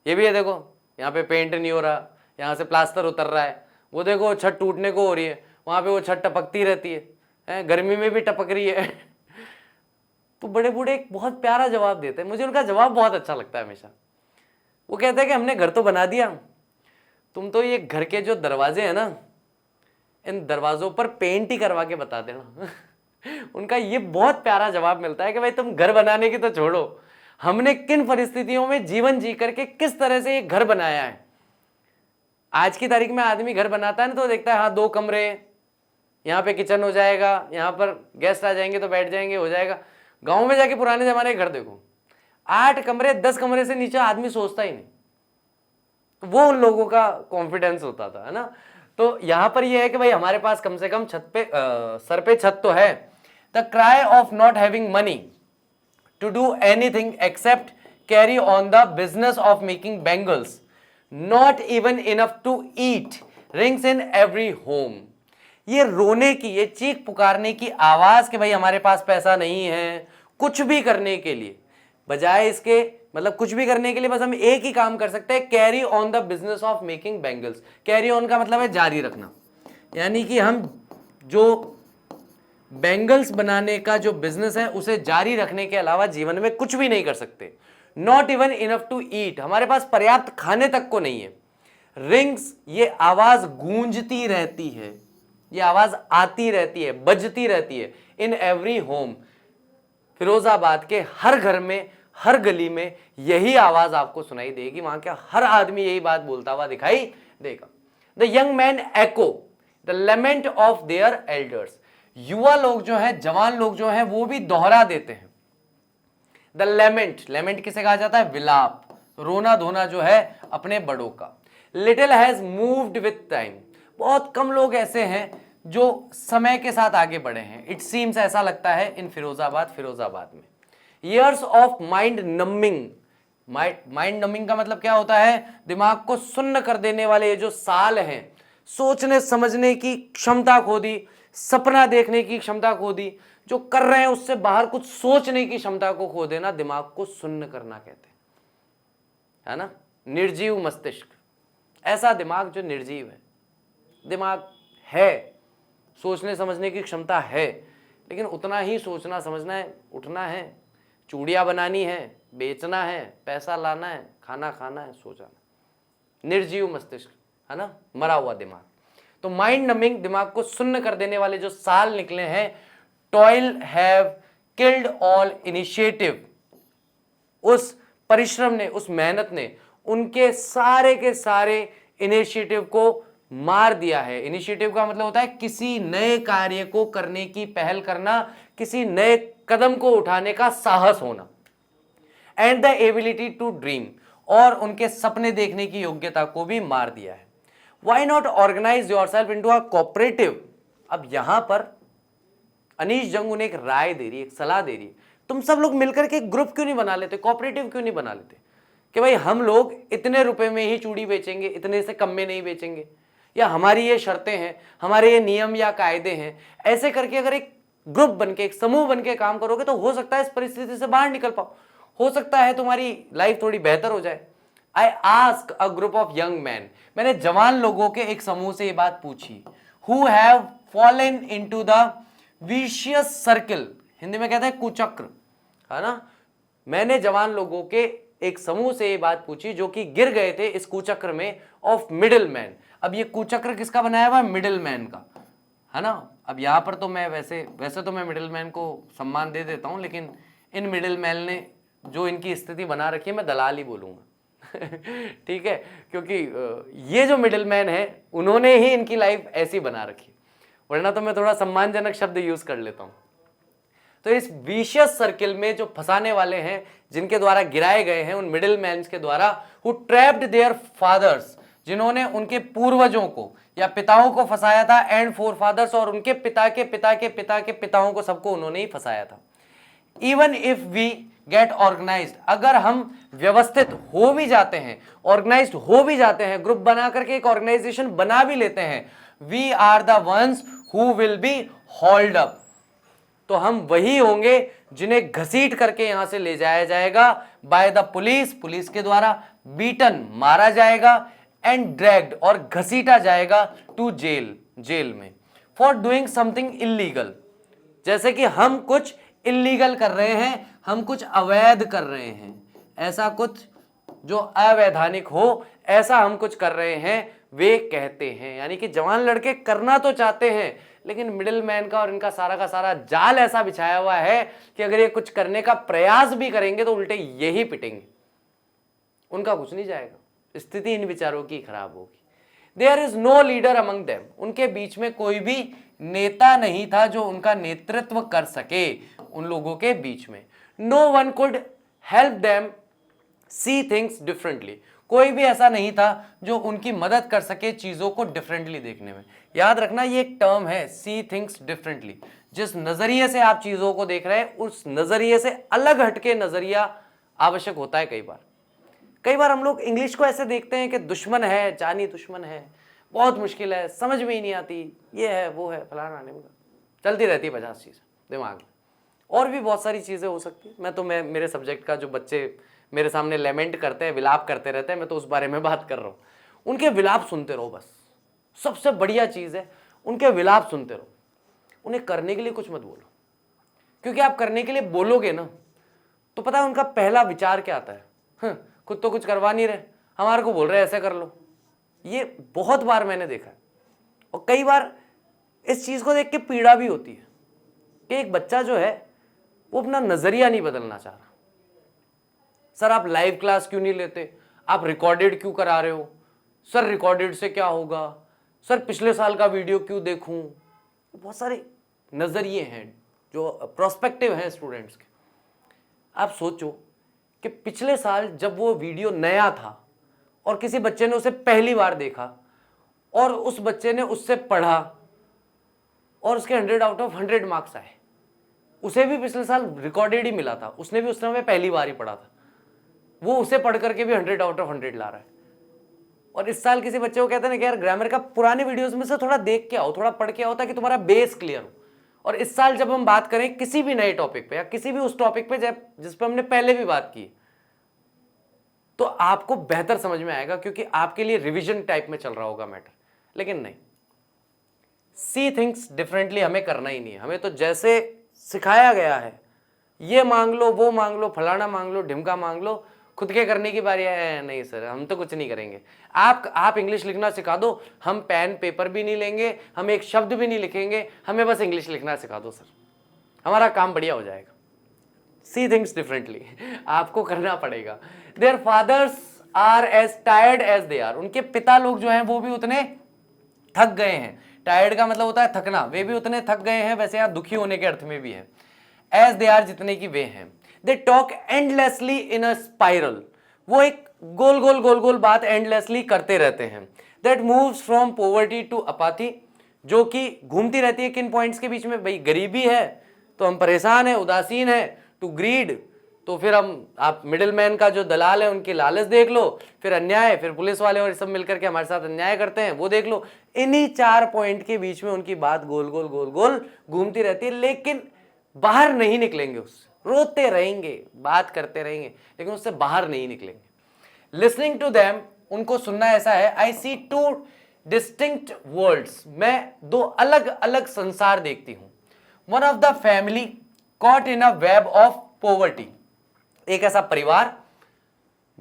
ये भी है देखो, यहाँ पे पेंट नहीं हो रहा, यहाँ से प्लास्टर उतर रहा है, वो देखो छत टूटने को हो रही है, वहाँ पे वो छत टपकती रहती है, गर्मी में भी टपक रही है। तो बड़े बूढ़े एक बहुत प्यारा जवाब देते हैं, मुझे उनका जवाब बहुत अच्छा लगता है हमेशा। वो कहते हैं कि हमने घर तो बना दिया, तुम तो ये घर के जो दरवाजे हैं ना, इन दरवाजों पर पेंट ही करवा के बता देना। उनका ये बहुत प्यारा जवाब मिलता है कि भाई तुम घर बनाने की तो छोड़ो, हमने किन परिस्थितियों में जीवन जी करके किस तरह से ये घर बनाया है। आज की तारीख में आदमी घर बनाता है ना तो देखता है, हाँ 2 कमरे, यहाँ पे किचन हो जाएगा, यहाँ पर गेस्ट आ जाएंगे तो बैठ जाएंगे, हो जाएगा। गांव में जाके पुराने जमाने के घर देखो, 8 कमरे, 10 कमरे से नीचे आदमी सोचता ही नहीं। वो उन लोगों का कॉन्फिडेंस होता था, है ना। तो यहां पर ये है कि भाई हमारे पास कम से कम छत पे, सर पे छत तो है। The cry of not having money to do anything except carry on the business of making bangles, not even enough to eat, rings in every home. ये रोने की, ये चीख पुकारने की आवाज कि भाई हमारे पास पैसा नहीं है कुछ भी करने के लिए, बजाय इसके मतलब कुछ भी करने के लिए बस हम एक ही काम कर सकते हैं, carry on the business of making bangles. Carry on का मतलब है जारी रखना, यानी कि हम जो बैंगल्स बनाने का जो बिजनेस है उसे जारी रखने के अलावा जीवन में कुछ भी नहीं कर सकते। Not even enough to eat, हमारे पास पर्याप्त खाने तक को नहीं है। रिंग्स, ये आवाज गूंजती रहती है, ये आवाज आती रहती है, बजती रहती है इन एवरी होम। फिरोजाबाद के हर घर में, हर गली में यही आवाज आपको सुनाई देगी, वहां का हर आदमी यही बात बोलता हुआ दिखाई देगा। The young men echo the lament of their elders, युवा लोग जो है, जवान लोग जो है, वो भी दोहरा देते हैं द लेमेंट। लेमेंट किसे कहा जाता है? विलाप, रोना धोना जो है अपने बड़ों का। Little has moved with time, बहुत कम लोग ऐसे हैं जो समय के साथ आगे बढ़े हैं। इट सीम्स, ऐसा लगता है इन फिरोजाबाद में। Years of mind numbing, mind numbing का मतलब क्या होता है? दिमाग को सुन्न कर देने वाले ये जो साल हैं, सोचने समझने की क्षमता खो दी, सपना देखने की क्षमता खो दी, जो कर रहे हैं उससे बाहर कुछ सोचने की क्षमता को खो देना, दिमाग को सुन्न करना कहते हैं, है ना। निर्जीव मस्तिष्क, ऐसा दिमाग जो निर्जीव है। दिमाग है, सोचने समझने की क्षमता है, लेकिन उतना ही सोचना समझना है, उठना है, चूड़ियाँ बनानी है, बेचना है, पैसा लाना है, खाना खाना है, सो जाना। निर्जीव मस्तिष्क, है ना, मरा हुआ दिमाग। तो माइंड नमिंग, दिमाग को सुन्न कर देने वाले जो साल निकले हैं, toil have killed all initiative, उस परिश्रम ने, उस मेहनत ने उनके सारे के सारे इनिशिएटिव को मार दिया है। इनिशिएटिव का मतलब होता है किसी नए कार्य को करने की पहल करना, किसी नए कदम को उठाने का साहस होना। And the ability to dream, और उनके सपने देखने की योग्यता को भी मार दिया है। Why not organise yourself into a cooperative. अब यहां पर अनीश जंग उन्हें एक राय दे रही है, एक सलाह दे रही है, तुम सब लोग मिलकर के एक ग्रुप क्यों नहीं बना लेते, कोऑपरेटिव क्यों नहीं बना लेते, कि भाई हम लोग इतने रुपए में ही चूड़ी बेचेंगे, इतने से कम में नहीं बेचेंगे, या हमारी ये शर्तें हैं, हमारे ये नियम या कायदे हैं। ऐसे करके अगर एक ग्रुप बनके, एक समूह बनके काम करोगे तो हो सकता है इस परिस्थिति से बाहर निकल पाओ, हो सकता है तुम्हारी लाइफ थोड़ी बेहतर हो जाए। I ask a group of young man, मैंने जवान लोगों के एक समूह से ये बात पूछी, who have fallen into the vicious circle, Hindi में कहते हैं कुचक्र, है ना। मैंने जवान लोगों के एक समूह से ये बात पूछी जो कि गिर गए थे इस कुचक्र में ऑफ मिडिल मैन। अब ये कुचक्र किसका बनाया हुआ है? मिडिल मैन का, है ना। अब यहां पर तो मैं वैसे तो मैं मिडिल मैन को सम्मान दे देता हूं, लेकिन इन मिडिल मैन ने जो इनकी स्थिति बना रखी है, मैं दलाल ही बोलूंगा ठीक है, क्योंकि ये जो मिडिल मैन है उन्होंने ही इनकी लाइफ ऐसी बना रखी, वरना तो मैं थोड़ा सम्मानजनक शब्द यूज कर लेता हूं। तो इस विशियस सर्किल में जो फंसाने वाले हैं, जिनके द्वारा गिराए गए हैं, उन मिडिल मैन के द्वारा, हु ट्रैप्ड देयर फादर्स, जिन्होंने उनके पूर्वजों को या पिताओं को फंसाया था, एंड फोर फादर्स, और उनके पिता के पिता के पिता के पिताओं को, सबको उन्होंने ही फंसाया था। Even if we get organised, अगर हम व्यवस्थित हो भी जाते हैं, ऑर्गेनाइज्ड हो भी जाते हैं, ग्रुप बना करके एक ऑर्गेनाइजेशन बना भी लेते हैं, we are the ones who will be hauled up, तो हम वही होंगे जिन्हें घसीट करके यहां से ले जाया जाएगा, बाय द पुलिस, पुलिस के द्वारा, बीटन, मारा जाएगा, एंड ड्रैग्ड, और घसीटा जाएगा, टू जेल, जेल में, फॉर डूइंग समथिंग इलीगल, जैसे कि हम कुछ इलीगल कर रहे हैं, हम कुछ अवैध कर रहे हैं, ऐसा कुछ जो अवैधानिक हो, ऐसा हम कुछ कर रहे हैं, वे कहते हैं। यानी कि जवान लड़के करना तो चाहते हैं, लेकिन मिडिल मैन का और इनका सारा का सारा जाल ऐसा बिछाया हुआ है कि अगर ये कुछ करने का प्रयास भी करेंगे तो उल्टे यही पिटेंगे, उनका कुछ नहीं जाएगा, स्थिति इन विचारों की खराब होगी। There is no leader among them, उनके बीच में कोई भी नेता नहीं था जो उनका नेतृत्व कर सके उन लोगों के बीच में। No one could help them see things differently, कोई भी ऐसा नहीं था जो उनकी मदद कर सके चीजों को डिफरेंटली देखने में। याद रखना, ये एक टर्म है, सी थिंग्स डिफरेंटली, जिस नजरिए से आप चीजों को देख रहे हैं उस नजरिए से अलग हटके नजरिया आवश्यक होता है। कई बार हम लोग इंग्लिश को ऐसे देखते हैं कि दुश्मन है, जानी दुश्मन है, बहुत मुश्किल है, समझ में ही नहीं आती, ये है वो है, फलाना ढिमका, चलती रहती है 50 चीज़ दिमाग में। और भी बहुत सारी चीज़ें हो सकती है। मैं मेरे सब्जेक्ट का जो बच्चे मेरे सामने लेमेंट करते हैं, विलाप करते रहते हैं, मैं तो उस बारे में बात कर रहा हूँ। उनके विलाप सुनते रहो बस, सबसे बढ़िया चीज़ है उनके विलाप सुनते रहो। उन्हें करने के लिए कुछ मत बोलो, क्योंकि आप करने के लिए बोलोगे ना तो पता है उनका पहला विचार क्या आता है, खुद तो कुछ करवा नहीं रहे, हमारे को बोल रहे ऐसे कर लो। ये बहुत बार मैंने देखा है, और कई बार इस चीज़ को देख के पीड़ा भी होती है कि एक बच्चा जो है वो अपना नज़रिया नहीं बदलना चाह रहा। सर आप लाइव क्लास क्यों नहीं लेते, आप रिकॉर्डेड क्यों करा रहे हो, सर रिकॉर्डेड से क्या होगा, सर पिछले साल का वीडियो क्यों देखूं। बहुत सारे नज़रिए हैं जो प्रोस्पेक्टिव हैं स्टूडेंट्स के। आप सोचो कि पिछले साल जब वो वीडियो नया था और किसी बच्चे ने उसे पहली बार देखा और उस बच्चे ने उससे पढ़ा और उसके 100 आउट ऑफ 100 मार्क्स आए, उसे भी पिछले साल रिकॉर्डेड ही मिला था, उसने भी उस समय पहली बार ही पढ़ा था, वो उसे पढ़ करके भी 100 आउट ऑफ 100 ला रहा है। और इस साल किसी बच्चे को कहते हैं ना कि यार ग्रामर का पुराने वीडियोस में से थोड़ा देख के आओ, थोड़ा पढ़ के आओ ताकि तुम्हारा बेस क्लियर हो। और इस साल जब हम बात करें किसी भी नए टॉपिक पे या किसी भी उस टॉपिक पे जिस पे हमने पहले भी बात की, तो आपको बेहतर समझ में आएगा, क्योंकि आपके लिए रिवीजन टाइप में चल रहा होगा मैटर। लेकिन नहीं, सी थिंग्स डिफरेंटली हमें करना ही नहीं है। हमें तो जैसे सिखाया गया है, ये मांग लो, वो मांग लो, फलाना मांग लो, ढिमका मांग लो, खुद के करने की बारी है। नहीं सर, हम तो कुछ नहीं करेंगे। आप इंग्लिश लिखना सिखा दो, हम पेन पेपर भी नहीं लेंगे, हम एक शब्द भी नहीं लिखेंगे, हमें बस इंग्लिश लिखना सिखा दो सर, हमारा काम बढ़िया हो जाएगा। सी थिंग्स डिफरेंटली, आपको करना पड़ेगा। Their fathers are as tired as they are, उनके पिता लोग जो हैं वो भी उतने थक गए हैं। टायर्ड का मतलब होता है थकना, वे भी उतने थक गए हैं, वैसे यहाँ दुखी होने के अर्थ में भी है, एज दे आर जितने की वे हैं। They talk endlessly in a spiral, वो एक गोल गोल गोल गोल बात एंडलेसली करते रहते हैं। That moves from poverty to apathy, जो कि घूमती रहती है किन पॉइंट्स के बीच में, भाई गरीबी है तो हम परेशान है, उदासीन है, टू ग्रीड तो फिर आप मिडिल मैन का जो दलाल है उनकी लालच देख लो, फिर अन्याय, फिर पुलिस वाले और सब मिलकर के हमारे साथ अन्याय करते हैं वो देख लो। इन्हीं 4 पॉइंट के बीच में उनकी बात गोल गोल गोल गोल घूमती रहती है, लेकिन बाहर नहीं निकलेंगे उससे, रोते रहेंगे, बात करते रहेंगे, लेकिन उससे बाहर नहीं निकलेंगे। लिसनिंग टू देम, उनको सुनना ऐसा है, आई सी 2 डिस्टिंक्ट वर्ल्ड्स, मैं 2 अलग अलग संसार देखती हूं। One of the family caught in a web of poverty, एक ऐसा परिवार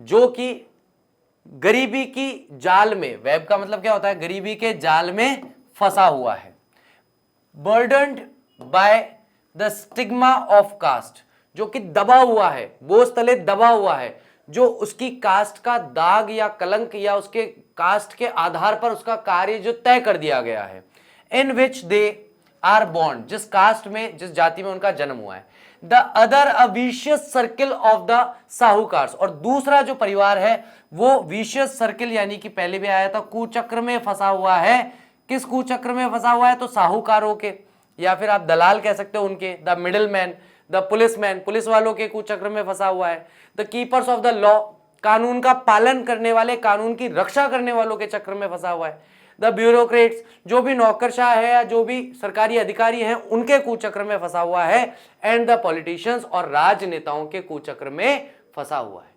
जो कि गरीबी की जाल में, वेब का मतलब क्या होता है, गरीबी के जाल में फंसा हुआ है। Burdened by the stigma of caste, जो कि दबा हुआ है, बोझ तले दबा हुआ है, जो उसकी कास्ट का दाग या कलंक या उसके कास्ट के आधार पर उसका कार्य जो तय कर दिया गया है। In which they are born, जिस कास्ट में, जिस जाति में उनका जन्म हुआ है। The other a vicious circle of the sahukars, और दूसरा जो परिवार है वो विशियस सर्किल यानी कि पहले भी आया था, कुचक्र में फंसा हुआ है। किस कुचक्र में फंसा हुआ है, तो साहूकारों के, या फिर आप दलाल कह सकते हो उनके, the middle man, the police man, police वालों के कुचक्र में फंसा हुआ है। The keepers of the law, कानून का पालन करने वाले, कानून की रक्षा करने वालों के चक्र में फंसा हुआ है। द ब्यूरोक्रेट्स, जो भी नौकरशाह है या जो भी सरकारी अधिकारी हैं उनके कुचक्र में फंसा हुआ है। एंड द पॉलिटिशियंस, और राजनेताओं के कुचक्र में फंसा हुआ है।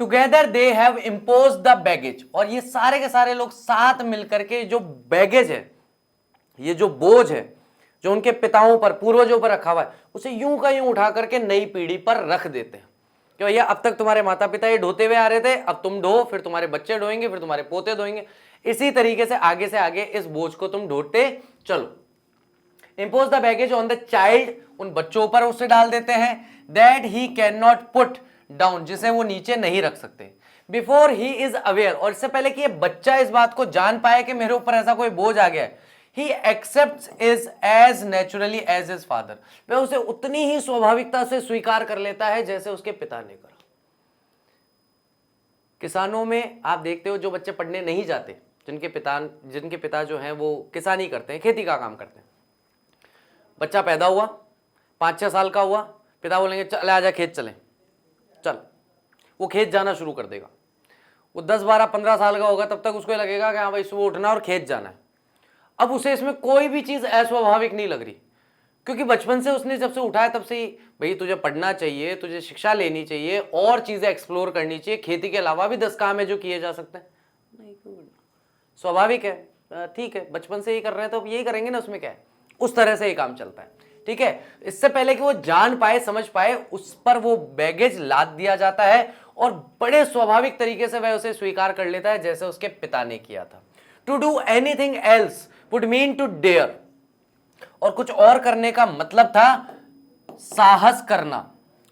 Together they have impose the baggage, और ये सारे के सारे लोग साथ मिलकर के जो बैगेज है, ये जो बोझ है जो उनके पिताओं पर, पूर्वजों पर रखा हुआ है, उसे यूं का यूं उठा करके नई पीढ़ी पर रख देते हैं कि भैया अब तक तुम्हारे माता पिता ये ढोते हुए आ रहे थे, अब तुम ढो, फिर तुम्हारे बच्चे ढोएंगे, फिर तुम्हारे पोते ढोएंगे, इसी तरीके से आगे इस बोझ को तुम ढोते चलो। Impose the baggage on the child, उन बच्चों पर उसे डाल देते हैं। That he can not put down, जिसे वो नीचे नहीं रख सकते। बिफोर ही इज अवेयर, और इससे पहले कि ये बच्चा इस बात को जान पाए कि मेरे ऊपर ऐसा कोई बोझ आ गया है, he accepts is as naturally as his father, वह उसे उतनी ही स्वाभाविकता से स्वीकार कर लेता है जैसे उसके पिता ने करा। किसानों में आप देखते हो जो बच्चे पढ़ने नहीं जाते, जिनके पिता जो हैं वो किसानी करते हैं, खेती का काम करते हैं, बच्चा पैदा हुआ, 5-6 साल का हुआ, पिता बोलेंगे चल आजा खेत चलें, चल, वो खेत जाना शुरू कर देगा। वो 10, 12, 15 साल का होगा तब तक उसको लगेगा कि हाँ भाई सुबह उठना और खेत जाना है। अब उसे इसमें कोई भी चीज अस्वाभाविक नहीं लग रही, क्योंकि बचपन से उसने जब से उठाया तब से ही भाई तुझे पढ़ना चाहिए, तुझे शिक्षा लेनी चाहिए और चीजें एक्सप्लोर करनी चाहिए, खेती के अलावा भी 10 काम है जो किए जा सकते हैं। नहीं, क्यों? स्वाभाविक है, ठीक है, बचपन से ही कर रहे हैं तो अब यही करेंगे ना, उसमें क्या है। उस तरह से ये काम चलता है, ठीक है। इससे पहले कि वो जान पाए, समझ पाए, उस पर वो बैगेज लाद दिया जाता है और बड़े स्वाभाविक तरीके से वह उसे स्वीकार कर लेता है, जैसे उसके पिता ने किया था। To do anything else would mean to dare, और कुछ और करने का मतलब था साहस करना,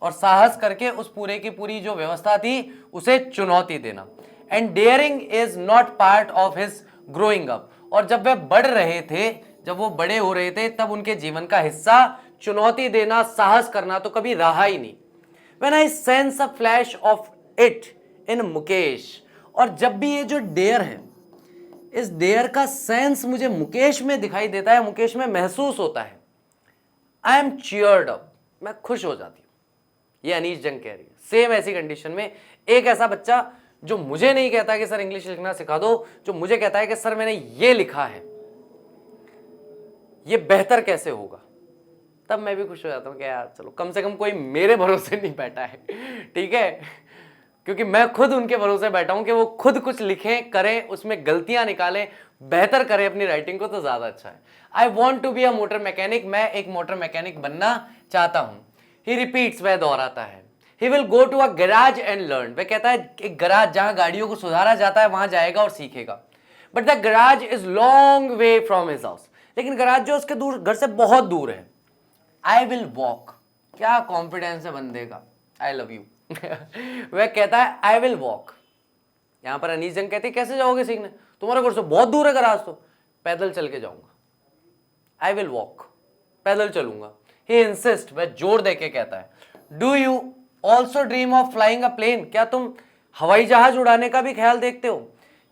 और साहस करके उस पूरे की पूरी जो व्यवस्था थी उसे चुनौती देना। And daring is not part of his growing up, और जब वे बढ़ रहे थे, जब वो बड़े हो रहे थे, तब उनके जीवन का हिस्सा चुनौती देना, साहस करना तो कभी रहा ही नहीं। When I sense a flash of it in Mukesh, और जब भी ये जो डेयर है, इस डेयर का सेंस मुझे मुकेश में दिखाई देता है, मुकेश में महसूस होता है, आई एम चीयर्ड अप, मैं खुश हो जाती हूँ। ये अनीश जंग कह रही है। सेम ऐसी कंडीशन में एक ऐसा बच्चा जो मुझे नहीं कहता कि सर इंग्लिश लिखना सिखा दो, जो मुझे कहता है कि सर मैंने ये लिखा है, ये बेहतर कैसे होगा, तब मैं भी खुश हो जाता हूँ कि यार चलो कम से कम कोई मेरे भरोसे नहीं बैठा है, ठीक है। क्योंकि मैं खुद उनके भरोसे बैठा हूं कि वो खुद कुछ लिखें, करें, उसमें गलतियां निकालें, बेहतर करें अपनी राइटिंग को, तो ज्यादा अच्छा है। I want to be a motor mechanic, मैं एक मोटर मैकेनिक बनना चाहता हूं। ही रिपीट्स, वह दोहराता है। He will go to a garage and learn, वह कहता है एक गैराज जहां गाड़ियों को सुधारा जाता है वहां जाएगा और सीखेगा। But the garage is long way from his house, लेकिन गैराज जो उसके दूर, घर से बहुत दूर है। आई विल वॉक, क्या कॉन्फिडेंस है बंदे का, आई लव यू। वह कहता है आई विल वॉक। यहां पर अनीस जंग कहती है कैसे जाओगे सीखने, तुम्हारे घर से बहुत दूर है गराज, तो पैदल चल के जाऊंगा। आई विल वॉक, पैदल चलूंगा। ही इंसिस्ट, वह जोर देके कहता है। Do you also dream of flying a plane, क्या तुम हवाई जहाज उड़ाने का भी ख्याल देखते हो।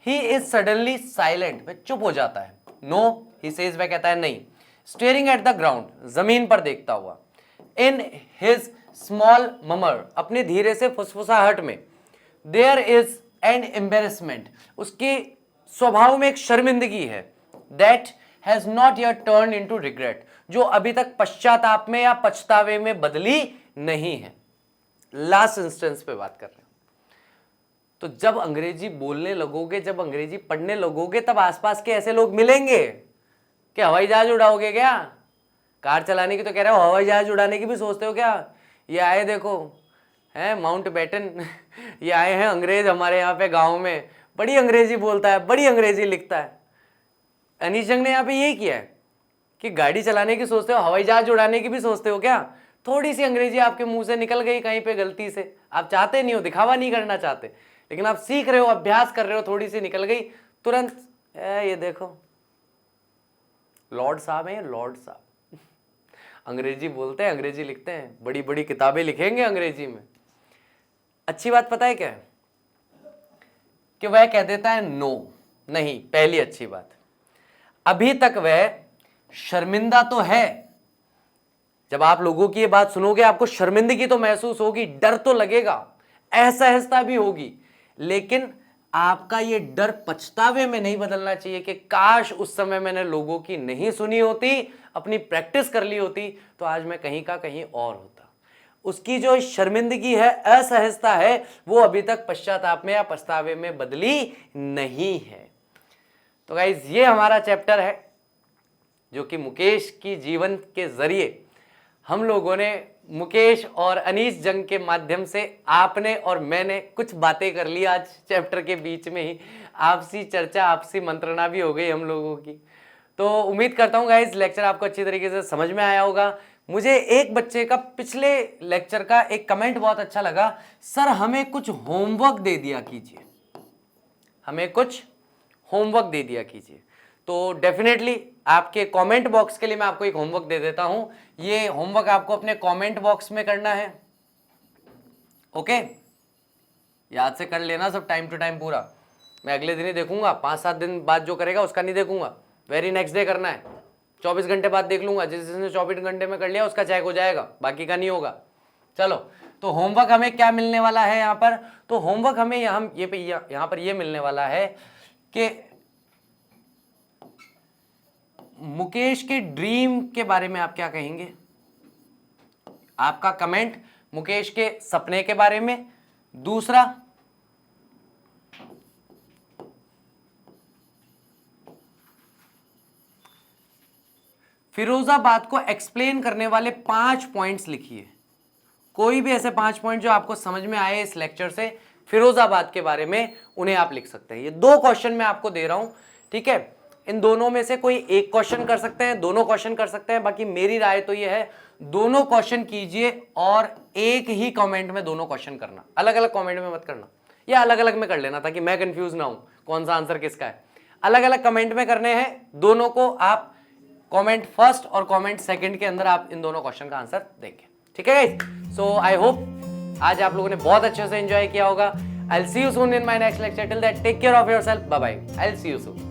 ही इज सडनली साइलेंट, वह चुप हो जाता है। नो, ही सेज, वह कहता है नहीं। स्टेयरिंग एट द ग्राउंड, जमीन पर देखता हुआ। इन हिज स्मॉल ममर, अपने धीरे से फुसफुसाहट में। देयर इज एन एम्बेरसमेंट, उसके स्वभाव में एक शर्मिंदगी है। That has not yet turned into regret, जो अभी तक पश्चाताप में या पछतावे में बदली नहीं है। लास्ट इंस्टेंस पे बात कर रहे हैं। तो जब अंग्रेजी बोलने लगोगे, जब अंग्रेजी पढ़ने लगोगे, तब आसपास के ऐसे लोग मिलेंगे कि हवाई जहाज उड़ाओगे क्या, कार चलाने की तो कह रहे हो, हवाई जहाज उड़ाने की भी सोचते हो क्या। ये आए देखो, हैं माउंट बैटन, ये आए हैं अंग्रेज हमारे यहाँ पे गांव में, बड़ी अंग्रेजी बोलता है, बड़ी अंग्रेजी लिखता है। अनीश जंग ने यहाँ पे यही किया है कि गाड़ी चलाने की सोचते हो, हवाई जहाज उड़ाने की भी सोचते हो क्या। थोड़ी सी अंग्रेजी आपके मुंह से निकल गई कहीं पे गलती से, आप चाहते नहीं हो, दिखावा नहीं करना चाहते, लेकिन आप सीख रहे हो, अभ्यास कर रहे हो, थोड़ी सी निकल गई, तुरंत ये देखो लॉर्ड साहब हैं, लॉर्ड साहब अंग्रेजी बोलते हैं, अंग्रेजी लिखते हैं, बड़ी बड़ी किताबें लिखेंगे अंग्रेजी में। अच्छी बात पता है क्या है कि वह कह देता है नो, नहीं। पहली अच्छी बात, अभी तक वह शर्मिंदा तो है। जब आप लोगों की ये बात सुनोगे आपको शर्मिंदगी तो महसूस होगी, डर तो लगेगा, असहजता भी होगी, लेकिन आपका ये डर पछतावे में नहीं बदलना चाहिए कि काश उस समय मैंने लोगों की नहीं सुनी होती, अपनी प्रैक्टिस कर ली होती, तो आज मैं कहीं का कहीं और होता। उसकी जो शर्मिंदगी है, असहजता है, वो अभी तक पश्चाताप में या पछतावे में बदली नहीं है। तो गाइज ये हमारा चैप्टर है जो कि मुकेश की जीवन के जरिए हम लोगों ने मुकेश और अनीश जंग के माध्यम से, आपने और मैंने कुछ बातें कर ली आज चैप्टर के बीच में ही, आपसी चर्चा, आपसी मंत्रणा भी हो गई हम लोगों की। तो उम्मीद करता हूँ गाइज लेक्चर आपको अच्छी तरीके से समझ में आया होगा। मुझे एक बच्चे का पिछले लेक्चर का एक कमेंट बहुत अच्छा लगा, सर हमें कुछ होमवर्क दे दिया कीजिए, हमें कुछ होमवर्क दे दिया कीजिए। तो डेफिनेटली आपके कमेंट बॉक्स के लिए मैं आपको एक होमवर्क दे देता हूं। ये होमवर्क आपको अपने कमेंट बॉक्स में करना है, ओके। याद से कर लेना सब, टाइम टू टाइम पूरा। मैं अगले दिन ही देखूंगा, 5-7 दिन बाद जो करेगा उसका नहीं देखूंगा, वेरी नेक्स्ट डे करना है। 24 घंटे बाद देख लूंगा, जिसने 24 घंटे में कर लिया उसका चेक हो जाएगा, बाकी का नहीं होगा। चलो, तो होमवर्क हमें क्या मिलने वाला है यहाँ पर, तो होमवर्क हमें यहाँ पर ये मिलने वाला है कि मुकेश के ड्रीम के बारे में आप क्या कहेंगे? आपका कमेंट मुकेश के सपने के बारे में। दूसरा, फिरोजाबाद को एक्सप्लेन करने वाले 5 पॉइंट्स लिखिए। कोई भी ऐसे 5 पॉइंट जो आपको समझ में आए इस लेक्चर से फिरोजाबाद के बारे में, उन्हें आप लिख सकते हैं। ये 2 क्वेश्चन मैं आपको दे रहा हूं, ठीक है। इन दोनों में से कोई एक क्वेश्चन कर सकते हैं, दोनों क्वेश्चन कर सकते हैं। बाकी मेरी राय तो ये है, दोनों क्वेश्चन कीजिए और एक ही कमेंट में दोनों क्वेश्चन करना, अलग अलग कमेंट में मत करना, या अलग अलग में कर लेना ताकि मैं कंफ्यूज ना हूं कौन सा आंसर किसका है। अलग अलग कमेंट में करने हैं दोनों को। आप कमेंट फर्स्ट और कमेंट सेकंड के अंदर आप इन दोनों क्वेश्चन का आंसर देंगे, ठीक है गाइस। सो आई होप आज आप लोगों ने बहुत अच्छे से एंजॉय किया होगा। I will see you soon in my next lecture. Till that take care of yourself, bye bye. I will see you soon.